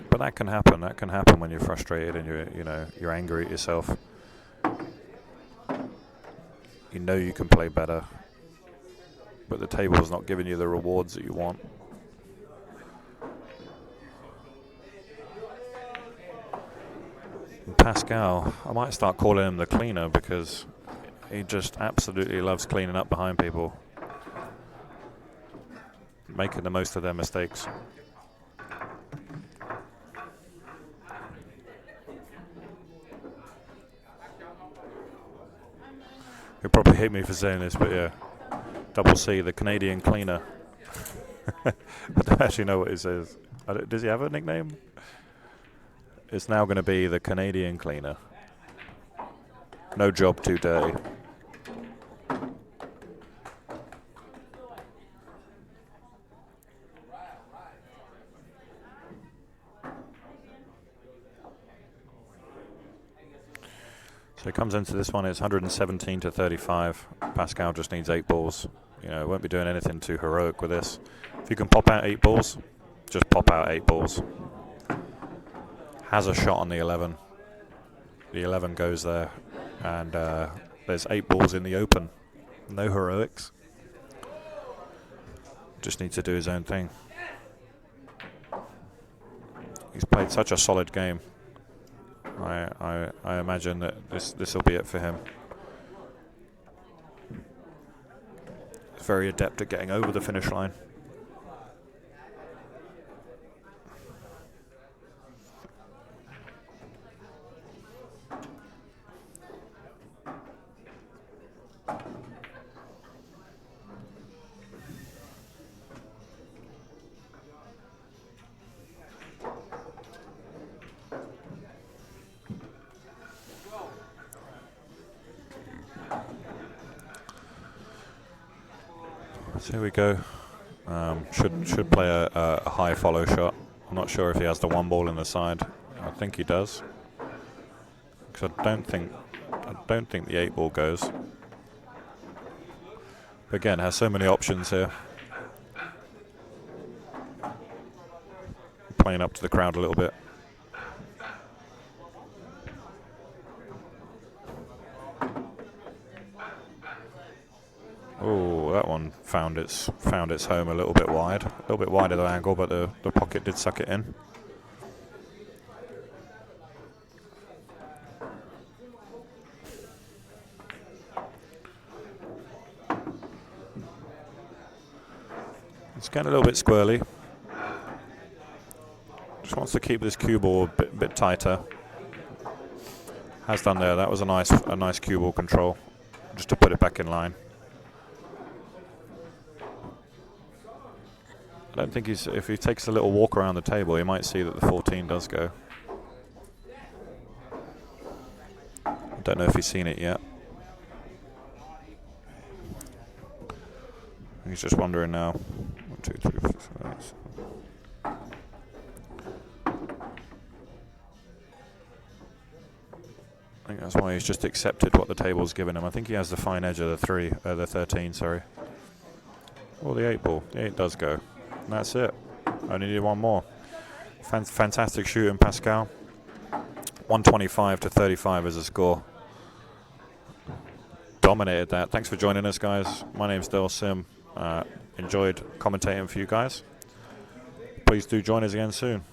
But that can happen. That can happen when you're frustrated and you're angry at yourself. You can play better, but the table's not giving you the rewards that you want. And Pascal, I might start calling him the cleaner, because he just absolutely loves cleaning up behind people, making the most of their mistakes. He'll probably hate me for saying this, but yeah. Double C, the Canadian cleaner. I don't actually know what he says. Does he have a nickname? It's now going to be the Canadian cleaner. No job too dirty. So he comes into this one, it's 117 to 35. Pascal just needs 8 balls. Won't be doing anything too heroic with this. If you can pop out 8 balls, just pop out 8 balls. Has a shot on the 11. The 11 goes there, and there's 8 balls in the open. No heroics. Just needs to do his own thing. He's played such a solid game. I imagine that this will be it for him. He's very adept at getting over the finish line. So here we go. Should play a high follow shot. I'm not sure if he has the 1 ball in the side. I think he does, because I don't think the 8 ball goes. But again, has so many options here. Playing up to the crowd a little bit. Oh, Oh, that one found its home a little bit wide, a little bit wider the angle, but the pocket did suck it in. It's getting a little bit squirrely. Just wants to keep this cue ball a bit tighter. Has done there. That was a nice cue ball control, just to put it back in line. I don't think if he takes a little walk around the table, he might see that the 14 does go. I don't know if he's seen it yet. He's just wondering now. 1, 2, 3, 4, 5, 6. I think that's why he's just accepted what the table's given him. I think he has the fine edge of the 13, sorry. Or the 8 ball. The 8 does go. And that's it. Only need one more. Fantastic shooting, Pascal. 125 to 35 is the score. Dominated that. Thanks for joining us, guys. My name's Dale Sim. Enjoyed commentating for you guys. Please do join us again soon.